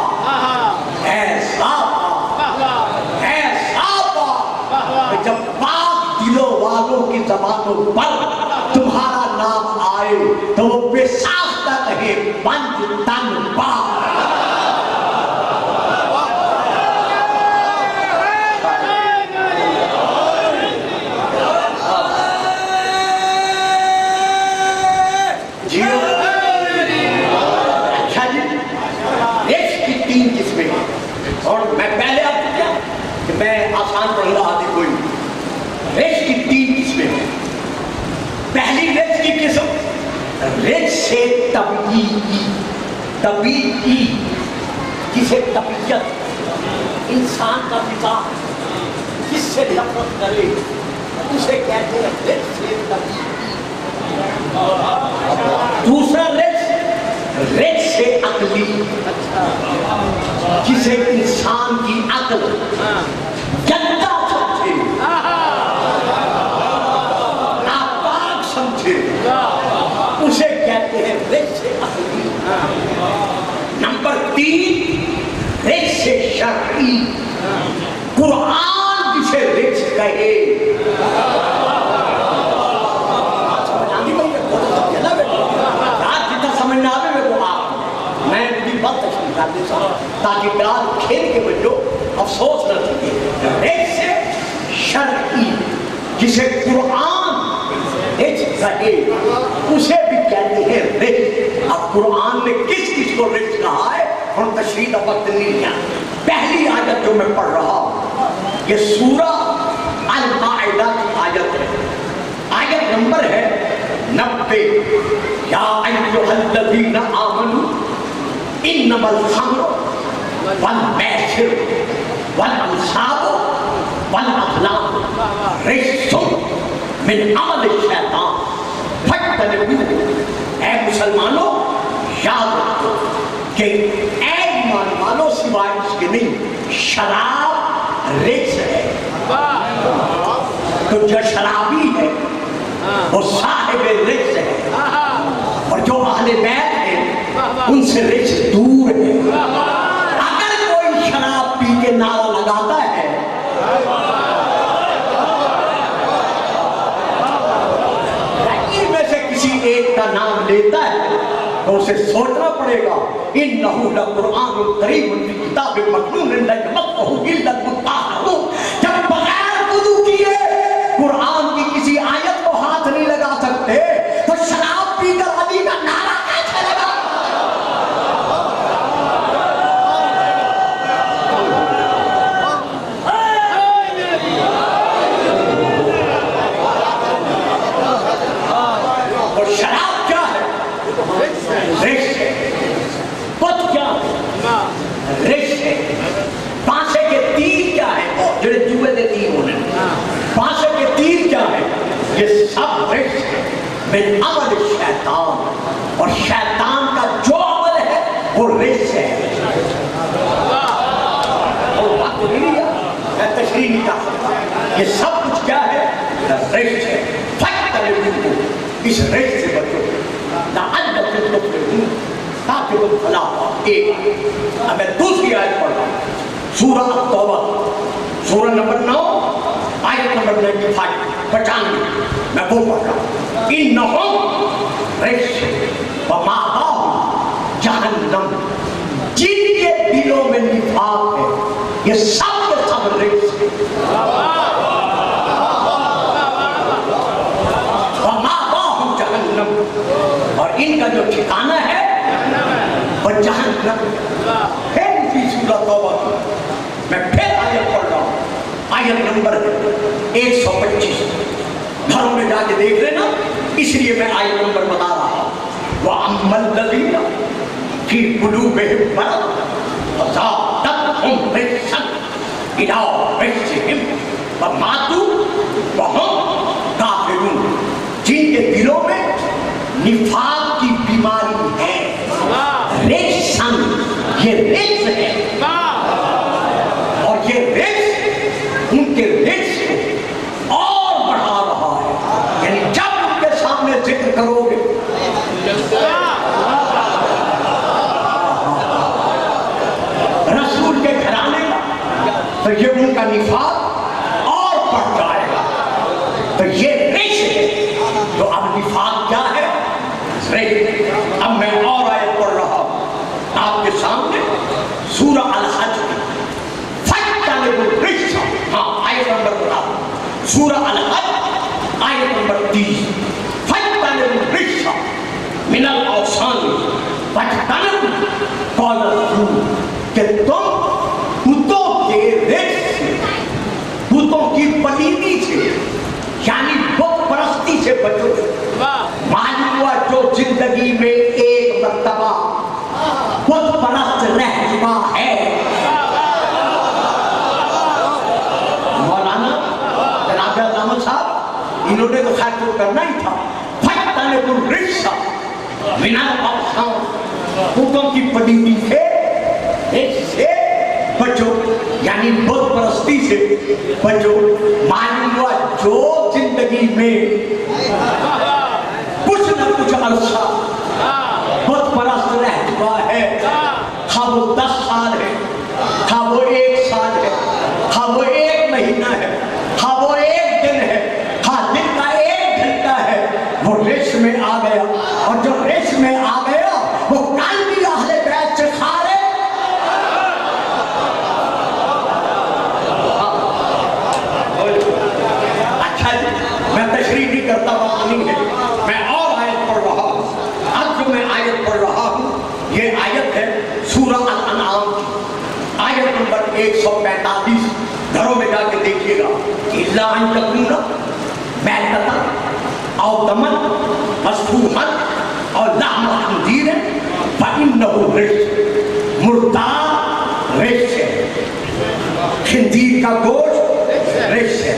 ایسا پاک ایسا پاک جب پاک دلوں والوں کی زبانوں پر تمہارا نام آئے تو وہ بے ساختہ کہے پنج تن پاک اور میں پہلے آپ کو کیا کہ میں آسان پڑھ رہا تھی کوئی رزق کی 3 قسمیں پہلی رزق کی قسم رزق سے طبیعی جسے طبیعت انسان کا مزاج جس سے نفرت کرے اسے کہتے ہیں رزق سے طبیعی دوسرا رزق سے عقلی جسے انسان کی عقل گندا سمجھے ناپاک سمجھے اسے کہتے ہیں رزق سے عقلی نمبر 3 رزق سے شرعی قرآن جسے رزق کہے تاکہ بلال کھیل کے بجو افسوس نہ سکے رزق سے شرعی جسے قرآن رزق کہے اسے بھی کہتے ہیں رزق اب قرآن نے کس کس کو رزق کہا ہے ہم تشریح کا وقت نہیں کیا پہلی آیت جو میں پڑھ رہا ہوں یہ سورہ المائدہ کی آیت ہے آیت نمبر ہے 90 یا ایھا الذین آمنوا انما الخمر والمیسر والانصاب والازلام رجس من عمل الشیطان فاجتنبوہ اے مسلمانوں یاد رکھو کہ اے ایمان والو سوائے اس کے نہیں شراب رجس ہے تو جو شرابی ہے وہ صاحب رجس ہے اور جو اہل بیت ہیں ان سے رزق دور ہے اگر کوئی شراب پی کے نعرہ لگاتا ہے لیتا ہے تو اسے سوچنا پڑے گا انہو لقرآن کریم فی کتاب مکنون لا یمسہ الا المطہرون. جب بغیر وضو کیے قرآن کی کسی آیت کو ہاتھ نہیں لگا سکتے تو شراب پی کر علی کا نعرہ کیسے لگا؟ اور شراب کیا ہے؟ رش ہے. پت کیا ہے؟ رش ہے. پانسے کے تیر کیا ہے؟ جڑے جوئے دے تیر ہونے. پانسے کے تیر کیا ہے؟ یہ سب رش ہے من عمل شیطان. اور شیطان کا جو عمل ہے وہ رش ہے. اور وقت نہیں لیا میں تشریح نہیں کر سکتا. یہ سب کچھ کیا ہے؟ رش ہے. اس رش سے بچو لعلکم تفلحون تاکہ تم فلاح پاؤ. ایک اب میں دوسری آیت پڑھ رہا ہوں سورہ التوبہ سورہ نمبر 9 آیت نمبر 95 میں وہ پڑھ رہا ہوں. انہم رجس ومأواہم جہنم. جن کے دلوں میں نفاق ہے یہ سب کے سب رجس ہے. ومأواہم جہنم. اور ان کا جو ٹھکانہ ہے وہ جہنم. پھر اسی سورہ توبہ کی میں پھر آیت پڑھ رہا ہوں. آیت نمبر 125. گھروں میں جا کے دیکھ لینا اس لیے میں آیت نمبر بتا رہا ہوں. وَأَمَّا الَّذِينَ فِي قُلُوبِهِم مَرَضٌ فَزَادَتْهُمْ رِجْسًا إِلَىٰ رِجْسِهِمْ وَمَاتُوا وَهُمْ كَافِرُونَ. جن کے دلوں میں نفاق کی بیماری ہے. رجسن یہ رجس ہے اور یہ رجس ان کے رجس کو اور بڑھا رہا ہے. یعنی جب ان کے سامنے ذکر کرو گے رسول کے گھرانے کا تو یہ ان کا نفاق اور بڑھ جائے گا. تو یہ رجس ہے. تو اب نفاق کیا ہے؟ اب میں اور آیت پڑھ رہا ہوں آپ کے سامنے سورہ الحج فَاجْتَنِبُوا الرِّجْسَ. ہاں آیت نمبر بتا سورہ الحج آیت نمبر 30. فَاجْتَنِبُوا الرِّجْسَ مِنَ الْأَوْثَانِ وَاجْتَنِبُوا قَوْلَ الزُّورِ. کہ تم بتوں کے رجس سے بتوں کی پلیدی سے یعنی بت پرستی سے بچو. معلوم ہوا جو زندگی میں ایک مرتبہ بت پرست رہ چکا ہے. مولانا جناب علامہ صاحب انہوں نے تو خیر تو کرنا ہی تھا. فَاجْتَنِبُوا الرِّجْسَ مِنَ الْأَوْثَانِ. بتوں کی پلیدی سے بچو یعنی بت پرستی سے بچو. معلوم ہوا جو زندگی میں کچھ نہ کچھ عرصہ بت پرست رہ چکا ہے خواہ وہ 10 سال ہے خواہ وہ 1 سال ہے خواہ وہ 1 مہینہ ہے خواہ وہ 1 دن ہے خواہ دن کا 1 گھنٹہ ہے وہ رش میں آ گیا. اور جو رش میں آ گیا وہ کل بھی اہل بیت سے کھا رہے. میں تشریح نہیں کرتا وقت نہیں ہے. میں اور آیت پڑھ رہا ہوں. اب جو میں آیت پڑھ رہا ہوں یہ آیت ہے سورہ الانعام کی آیت نمبر 145. گھروں میں جا کے دیکھیے گا. اِلَّا أَن تَكُونَ مَيْتَةً أَوْ دَمًا مَسْفُوحًا أَوْ لَحْمَ خِنزِيرٍ فَإِنَّهُ رِجْسٌ. مردار رجس ہے. خنزیر کا گوشت رجس ہے.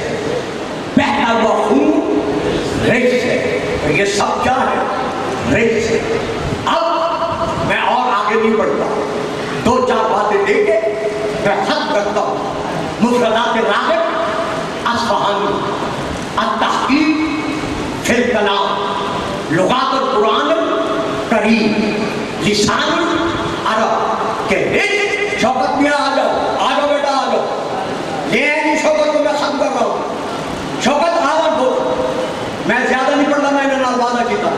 بہتا ہوا خون رجس ہے. یہ سب کیا ہے؟ رجس ہے. اب میں اور آگے نہیں بڑھتا. 2-4 باتیں دے کے میں ختم کرتا ہوں. مفردات راغب اصفہانی التحقیق فی الکلام لغات القرآن کریم لسان عرب کے رجس. شوکت میں آ جاؤ بیٹا آ جاؤ. یہ ہے جی شوکت کو میں ختم کر رہا ہوں. شوکت آوان ہو میں زیادہ نہیں پڑھتا. میں نے نال وعدہ کیتا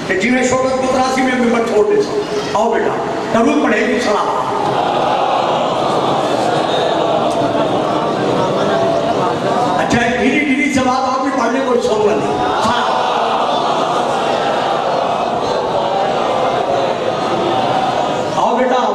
کہ جنہیں شوکت کو 83 میں ممبر چھوڑ دے سو. آؤ بیٹا درود پڑھے گی سلام. اچھا ایک دھیری دھیری سے بات آپ بھی پڑھنے کو سو گا نہیں. آؤ بیٹا آؤ.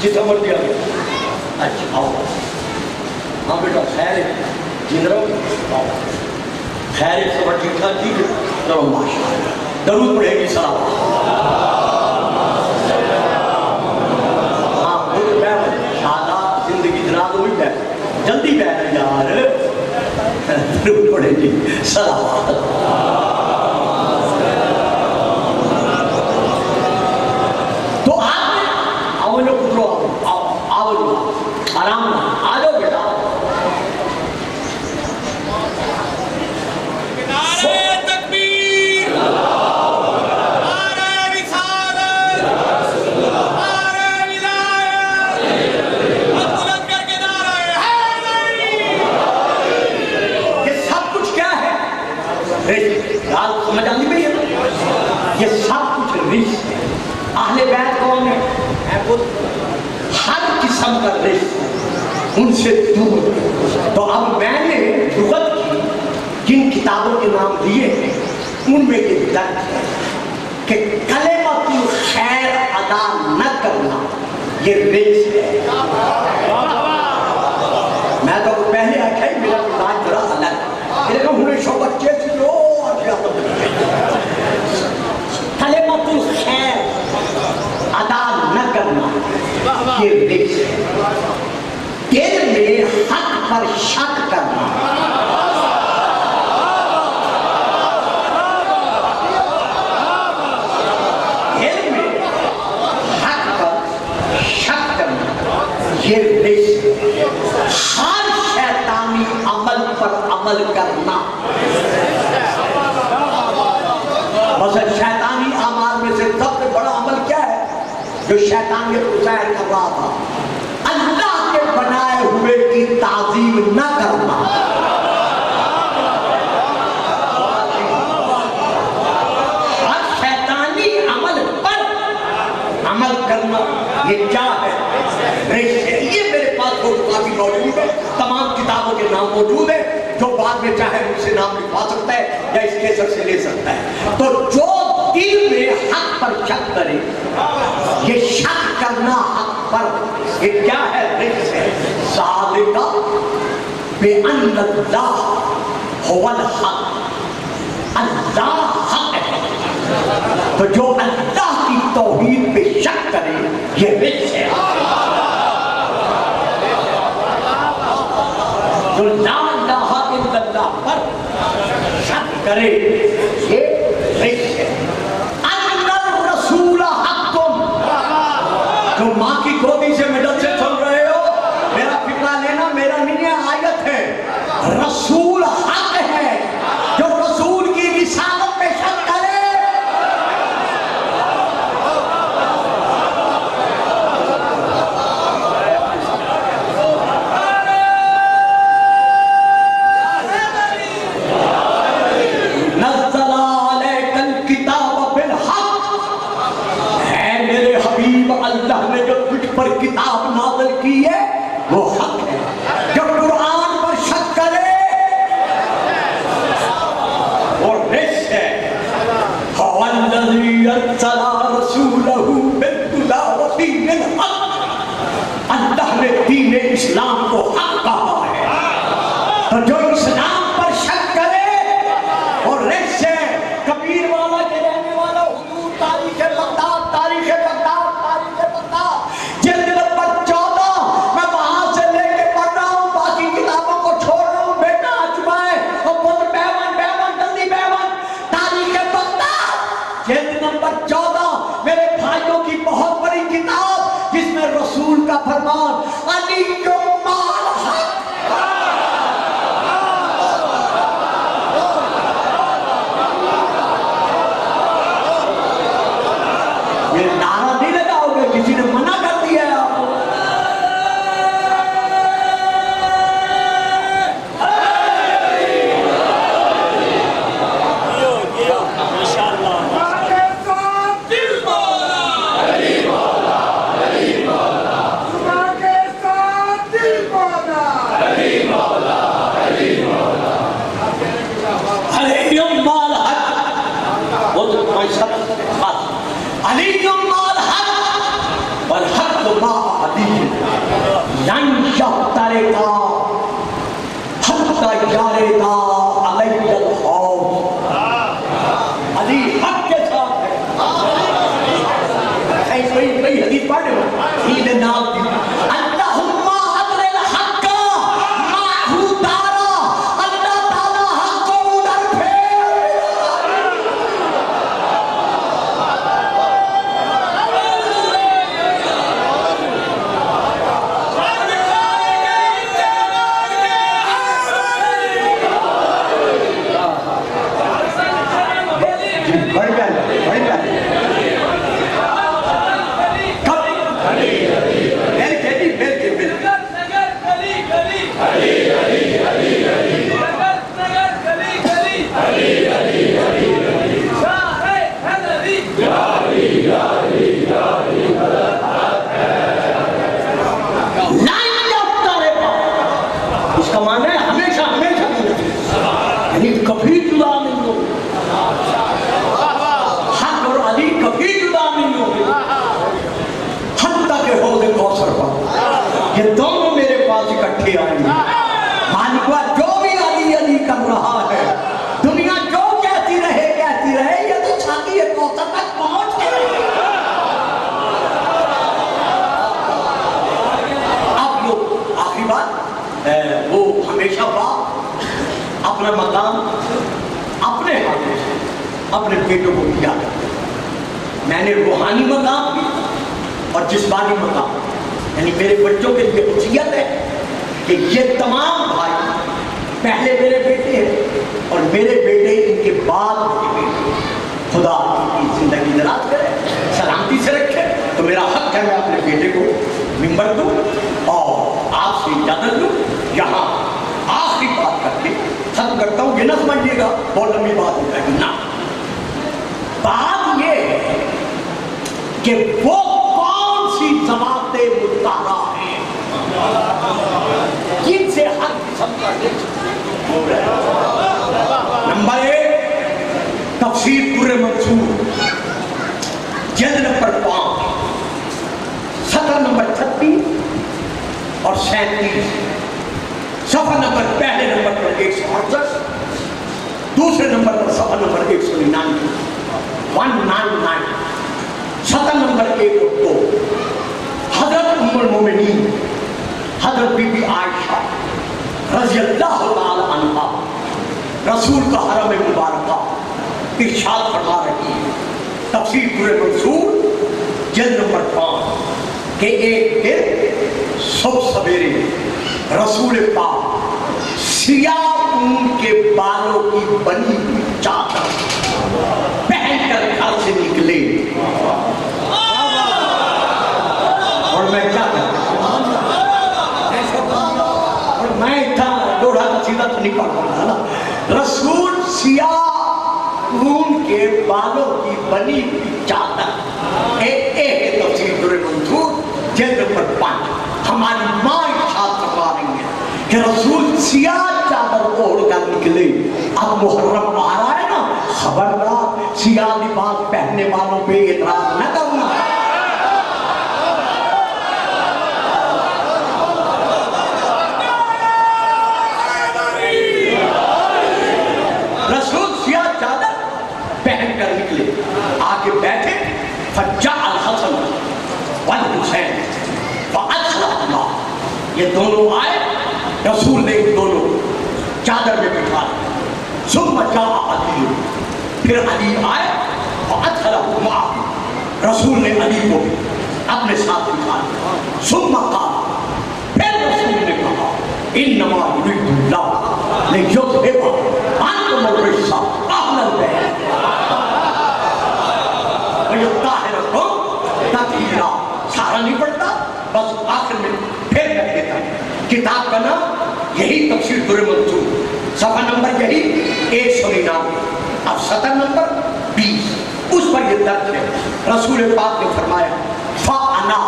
جس عمر دیا گیا. اچھا آؤ. ہاں بیٹا خیر ہے جن رہو. آؤ خیر ہے سب ٹھیک ٹھاک. ٹھیک ہے چلو ماشاء اللہ درود پڑھے گی سلام. ہاں خود بیٹھ شادہ زندگی دراز ہوئی بیٹھ جلدی بیٹھ یار. درود پڑھے گی سلام. تو آپ آؤ لوگ پترو آؤ آؤ آرام آ جاؤ بیٹا. نعرہ تکبیر، نعرہ رسالت، نعرہ ولایت، ہاتھ بلند کر کے نعرہ حیدری. یہ سب کچھ کیا ہے؟ رات سمجھ آتی بھی ہے. یہ سب کچھ رشت ہے. اہل بیت کون ہے؟ ہر قسم کا رشت ان سے دور. تو اب میں نے لغت کی جن کتابوں کے نام دیے ہیں ان میں یہ درد ہے کہ کلمۃ الخیر ادا نہ کرنا یہ رشت ہے. میں تو پہلے آکھا ہی میرا مزاج بڑا الگ ہے. لیکن ہنے شو بچے سے جو کلمۃ الخیر ادا نہ کرنا یہ رشت ہے. دل میں حق پر شک کرنا دل میں حق پر شک کرنا یہ رشت ہے. ہر شیطانی عمل پر عمل کرنا. مثلا شیطانی اعمال میں سے سب سے بڑا عمل کیا ہے جو شیطان کے پرسائر کر رہا تھا؟ اللہ کے بنائے ہوئے کی تعظیم نہ کرنا. ہر شیطانی عمل پر عمل کرنا یہ کیا ہے؟ رشت ہے. یہ میرے پاس فوٹو کاپی موجود ہے. تمام کتابوں کے نام موجود ہے. جو بعد میں چاہے مجھ سے نام لکھوا سکتا ہے یا اس کیسر سے لے سکتا ہے. تو جو دل میں حق پر شک کرے یہ شک کرنا حق پر یہ کیا ہے؟ رشت ہے. ذالک بأن اللہ هو الحق. اللہ حق ہے. تو جو اللہ کی توحید پہ شک کرے یہ رشت ہے. جو لا الہ الا اللہ پر شک کرے یہ رشت ہے. ان الرسول حق. جو ماں کی گودی سے مدد سے سن رہے ہو میرا فکرہ لینا میرا نہیں ہے آیت ہے. رسول حق ہے. جو رسول کی رسالت پہ شک کرے اللہ نے جو تجھ پر کتاب نازل کی ہے وہ حق ہے. جو قرآن پر شک کرے وہ رشت ہے. هو الذی ارسل رسولہ بالہدی ودین الحق. اللہ نے دین اسلام کو حق کہا ہے. تو جو اسلام پر شک کرے وہ رشت ہے. کبیر والا کے رہنے والا حضور تاریخ بغداد تاریخ بغداد جلد نمبر 14 میں وہاں سے لے کے پڑھ رہا ہوں. باقی کتابوں کو چھوڑ رہا ہوں. بیٹا آ چکا ہے اور بہت بیون جلدی بیون تاریخ بغداد جلد نمبر 14 میرے بھائیوں کی بہت بڑی کتاب جس میں رسول کا فرمان علی جو مال حق کا یارے دا علیہ الخوف، علی حق کے ساتھ ہے. کوئی حدیث پڑھ رہے ہو عید نام دی اللہم ادر الحق معہو دارا، اللہ تعالیٰ حق کو ادھر پھیر. بڑھ گئے اس کا معنی ہے ہمیشہ ہمیشہ یعنی کبھی جدا نہیں ہو، حق اور علی کبھی جدا نہیں ہو، حتیٰ کہ حوض کوثر پر یہ دونوں میرے پاس اکٹھے آئیں گے. مالکہ جو بھی علی علی کر رہا ہے، دنیا جو کہتی رہے یہ تو چھاتی کوثر تک پہنچ گئے. اب لوگ آخری بات وہ ہمیشہ باپ اپنا مقام اپنے ہاتھوں سے اپنے بیٹوں کو دیا کرتے. میں نے روحانی مقام بھی اور جسمانی مقام، یعنی میرے بچوں کے لیے وصیت ہے کہ یہ تمام بھائی پہلے میرے بیٹے ہیں اور میرے بیٹے ان کے بعد میرے بیٹے. خدا ان کی زندگی دراز کرے، سلامتی سے رکھے. تو میرا حق ہے میں اپنے بیٹے کو ممبر دوں اور آپ سے اجازت دوں. یہاں آخری بات کر کے ختم کرتا ہوں. یہ نہ سمجھیے گا بہت لمبی بات ہو جائے گی، نہ. بات یہ ہے کہ وہ کون سی جماعتیں مطالعہ ہیں جن سے ہر قسم کا ہو رہا ہے. نمبر 1 تفسیر در منصور جلد نمبر 5 سطر نمبر 36 اور 37، صفحہ نمبر پہلے نمبر پر 168، دوسرے نمبر پر صفحہ نمبر 199، سطر نمبر 1 اور 2. حضرت ام المومنین حضرت بی بی عائشہ رضی اللہ تعالی عنہا رسول کا حرم مبارکہ ارشاد فرما رہی ہے. تفسیر در منصور جلد نمبر 5 کہ ایک دن صبح سویرے رسول پاک سیاہ اون کے بالوں کی بنی ہوئی چادر پہن کر گھر سے نکلے. اور میں کیا کرتا اور میں اتنا دوڑا کا سیدھا تو نہیں پڑھ رہا نا. رسول سیاہ اون کے بالوں کی بنی ہوئی چادر ایک تفسیر در منصور جلد نمبر 5. ہماری ماں ارشاد فرما رہی ہے کہ رسول سیاہ چادر اوڑھ کر نکلے. اب محرم آ رہا ہے نا، خبردار سیاہ لباس پہننے والوں پہ اعتراض نہ کرنا. رسول سیاہ چادر پہن کر نکلے، آگے بیٹھے. فجاء الحسن والحسین فأدخلهما، یہ دونوں آئے، رسول نے ان دونوں چادر میں بٹھا لیا. ثم جاء علی، پھر علی آئے. فأدخلهما، رسول نے علی کو اپنے ساتھ بٹھا لیا. ثم قال، پھر رسول نے کہا انما یرید اللہ لیذھب عنکم الرجس اہل البیت ویطہرکم تطہیرا. سارا نہیں پڑھتا، بس آخر میں پھر کر دیتا. کتاب کا نام یہی تفسیر در منصور، صفحہ نمبر یہی 199. اب سطر نمبر 20 اس پر یہ درج ہے. رسول پاک نے فرمایا فَأَنَا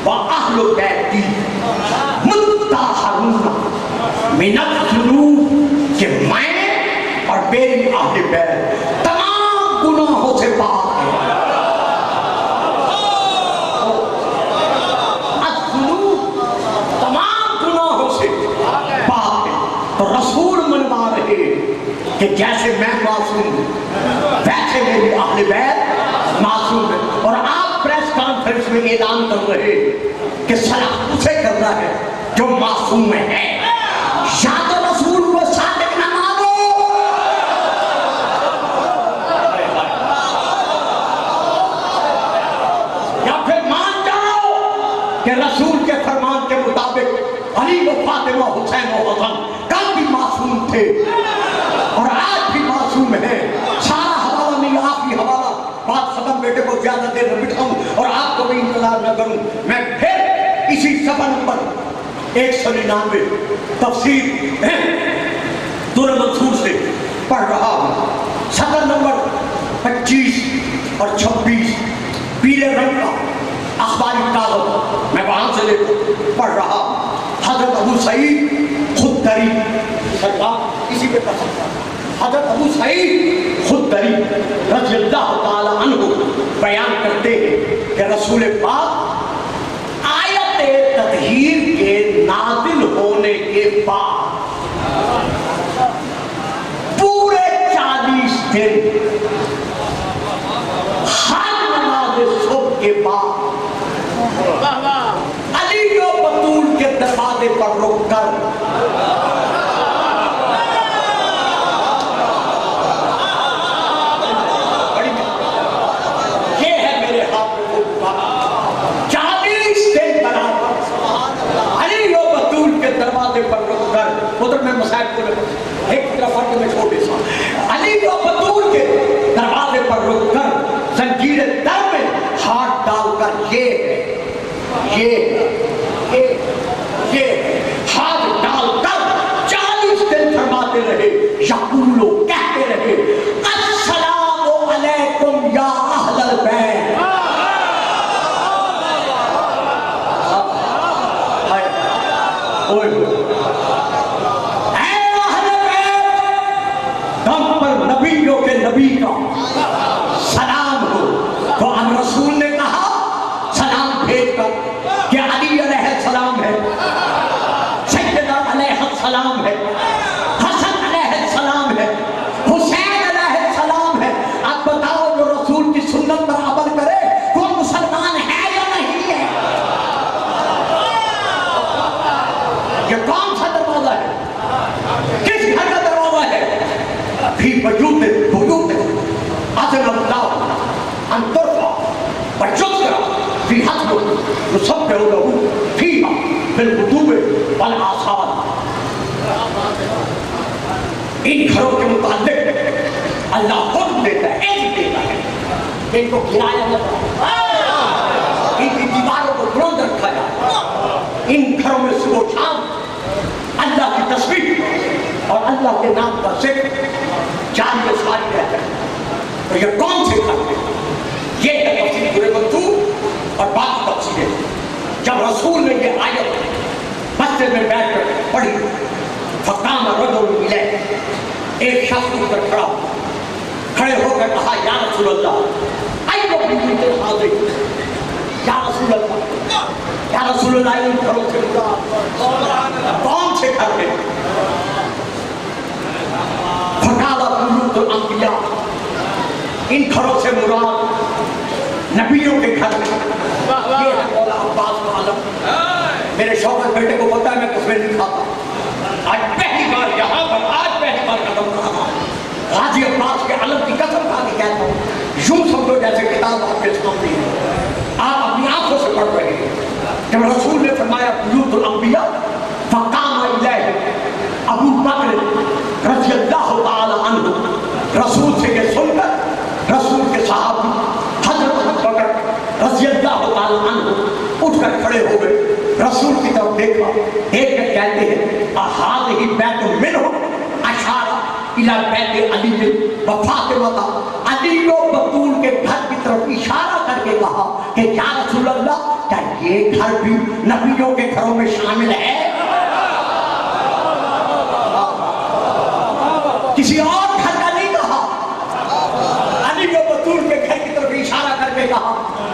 وَأَهْلُ بَيْتِي مُطَّهَّرُونَ مِنَ الذُّنُوبِ، کہ میں اور میری اہل بیت تمام گناہوں سے پاک ہیں. تو رسول منوا رہے کہ جیسے میں معصوم ہوں ویسے میری اہل بیت معصوم ہے. اور آپ پریس کانفرنس میں اعلان کر رہے کہ سلام اسے کرنا ہے جو معصوم ہے. یا تو رسول کو صادق نہ مانو یا پھر مان جاؤ کہ رسول کے فرمان کے مطابق علی و فاطمہ حسین و حسن کل بھی معصوم تھے اور آج بھی معصوم ہیں. سارا حوالہ نہیں آخری حوالہ بات ختم بیٹے کو زیادہ دیر نہ بٹھاؤں اور آپ کو بھی انتظار نہ کروں. میں پھر اسی صفحہ نمبر 199 تفسیر دور منصور سے پڑھ رہا ہوں. صفحہ نمبر 25 اور 26 پیلے رنگ کا اخباری کاغذ میں وہاں سے لے کر پڑھ رہا ہوں. حضرت ابو سعید خدری سرکار اسی پہ کر سکتا ہے. حضرت ابو سعید خدری رضی اللہ تعالی عنہ بیان کرتے ہیں کہ رسول پاک آیت تطہیر کے نازل ہونے کے بعد پورے 40 دن ہر نماز صبح کے بعد علی و بطول کے دروازے پر رک کر یہ ہے میرے ہاتھ میں 40 دن برابر علی و بطول کے دروازے پر رک کر. ادھر میں مسائل کو ایک طرف فرق میں چھوٹے سا علی و بطول کے دروازے پر رک کر زنجیر در میں ہاتھ ڈال کر یہ ہاتھ ڈال کر 40 دن فرماتے رہے. یقولو کہتے رہے السلام علیکم یا اہل البیت. اے اہل بیت تم پر نبیوں کے نبی کا سلام ہو. تو ہم رسول نے کہا سلام بھیج کر کہ علی علیہ السلام ہے, سیدنا علیہ السلام ہے, حسن علیہ السلام ہے, حسین علیہ السلام ہے. اب بتاؤ جو رسول کی سنت پر عمل کرے وہ مسلمان ہے یا نہیں ہے؟ یہ کون سا دروازہ ہے؟ کس گھر کا دروازہ ہے؟ فی بیوت اذن اللہ ان ترفع ویذکر فی حسبہ یسبح لہ فیہا بالغدو والآصال. ان گھروں کے متعلق اللہ حکم دیتا ہے, ایک دیتا ہے ان کو گرایا جاتا ہے, ان کی دیواروں کو بلند رکھا جاتا ہے. ان گھروں میں صبح و شام اللہ کی تسبیح اور اللہ کے نام کا ذکر جاری و ساری رہتا ہے. تو یہ کون سے گھر ہیں؟ یہ ہے تفسیر دور منصور اور باقی تفسیریں. جب رسول نے یہ آیت مسجد میں بیٹھ کر پڑھی فقام رجل الیہ, ایک شخص اٹھ کر کھڑے ہو کر کہا یا رسول اللہ ایو بیوت الحاضر, یا رسول اللہ ان گھروں سے مراد کون سے گھر ہیں؟ فقال بیوت الانبیاء, ان گھروں سے مراد نبیوں کے گھر میں. یہ ہے مولا عباس کا عالم. میرے شوکت بیٹے کو پتا ہے میں تصویر نہیں کھاتا. آج پہلی بار یہاں پر قدم رہا غازی عباس کے علم کی قسم کھا کے کہتا ہوں یوں سمجھو جیسے کتاب آپ کے سامنے ہے, آپ اپنی آنکھوں سے پڑھ رہے ہیں. جب رسول نے فرمایا بیوت الانبیاء فقام الیہ ابو بکر رضی اللہ تعالی عنہ, رسول سے یہ سن کر رسول کے صحابی حضرت ابو بکر رضی اللہ تعالی عنہ اٹھ کر کھڑے ہو گئے, رسول کی طرف دیکھا, دیکھ کر کہتے ہیں اہذہ بیت منہ اشار الی بیت علی و فاطمہ. علی و بطول کے گھر کی طرف اشارہ کر کے کہا کہ یا رسول اللہ کیا یہ گھر بھی نبیوں کے گھروں میں شامل ہے؟ کسی اور گھر کا نہیں کہا, علی و بطول کے گھر کی طرف اشارہ کر کے کہا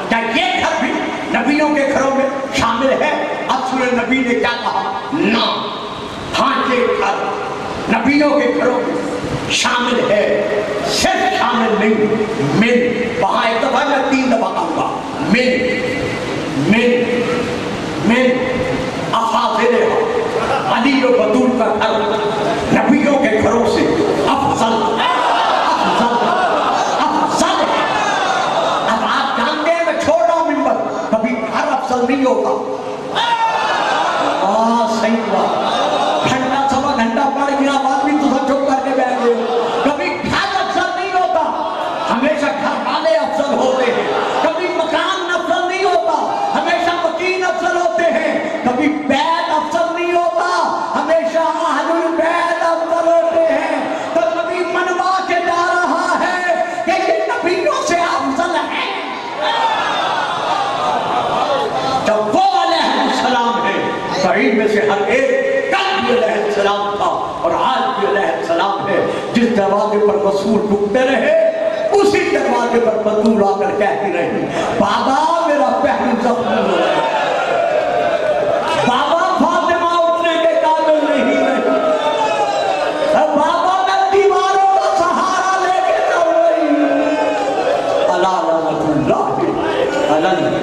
کیا یہ گھر بھی نبیوں کے گھروں میں شامل ہے؟ اب سورہ نبی نے کیا کہا؟ نہ, ہاں یہ گھر نبیوں کے گھروں میں شامل ہے، صرف شامل نہیں، من وہاں ایک دفعہ میں 3 دفعہ کہوں گا، من افاضل علی و بطول کا گھر نبیوں کے گھروں سے افضل ہے۔ اب آپ جانتے ہیں میں چھوڑ رہا ہوں ممبر، کبھی گھر افضل نہیں ہوتا۔ صحیح ہوا، گھنٹہ سوا گھنٹہ پڑھ گیا بعد بھی تو چپ کر کے بیٹھ گئے۔ کبھی گھر افضل نہیں ہوتا، ہمیشہ گھر والے افضل ہوتے ہیں۔ کبھی مکان افضل نہیں ہوتا، ہمیشہ مکین افضل ہوتے ہیں۔ کبھی بیت افضل نہیں ہوتا، ہمیشہ اہل البیت افضل ہوتے ہیں۔ تو نبی منوا کے جا رہا ہے کہ یہ نبیوں سے افضل ہے۔ جب وہ علیہ السلام ہے، بعید میں سے ہر ایک کل بھی علیہ السلام تھا اور آج بھی علیہ السلام ہے۔ جس دروازے پر رسول ڈھکتے رہے اسی دروازے پر بطول آ کر کہتی رہی، بابا میرا پہلو زخم ہو گیا، بابا فاطمہ اٹھنے کے قابل نہیں رہی، بابا میں دیواروں کا سہارا لے کے چل رہی، اللہ رحمت اللہ علیہ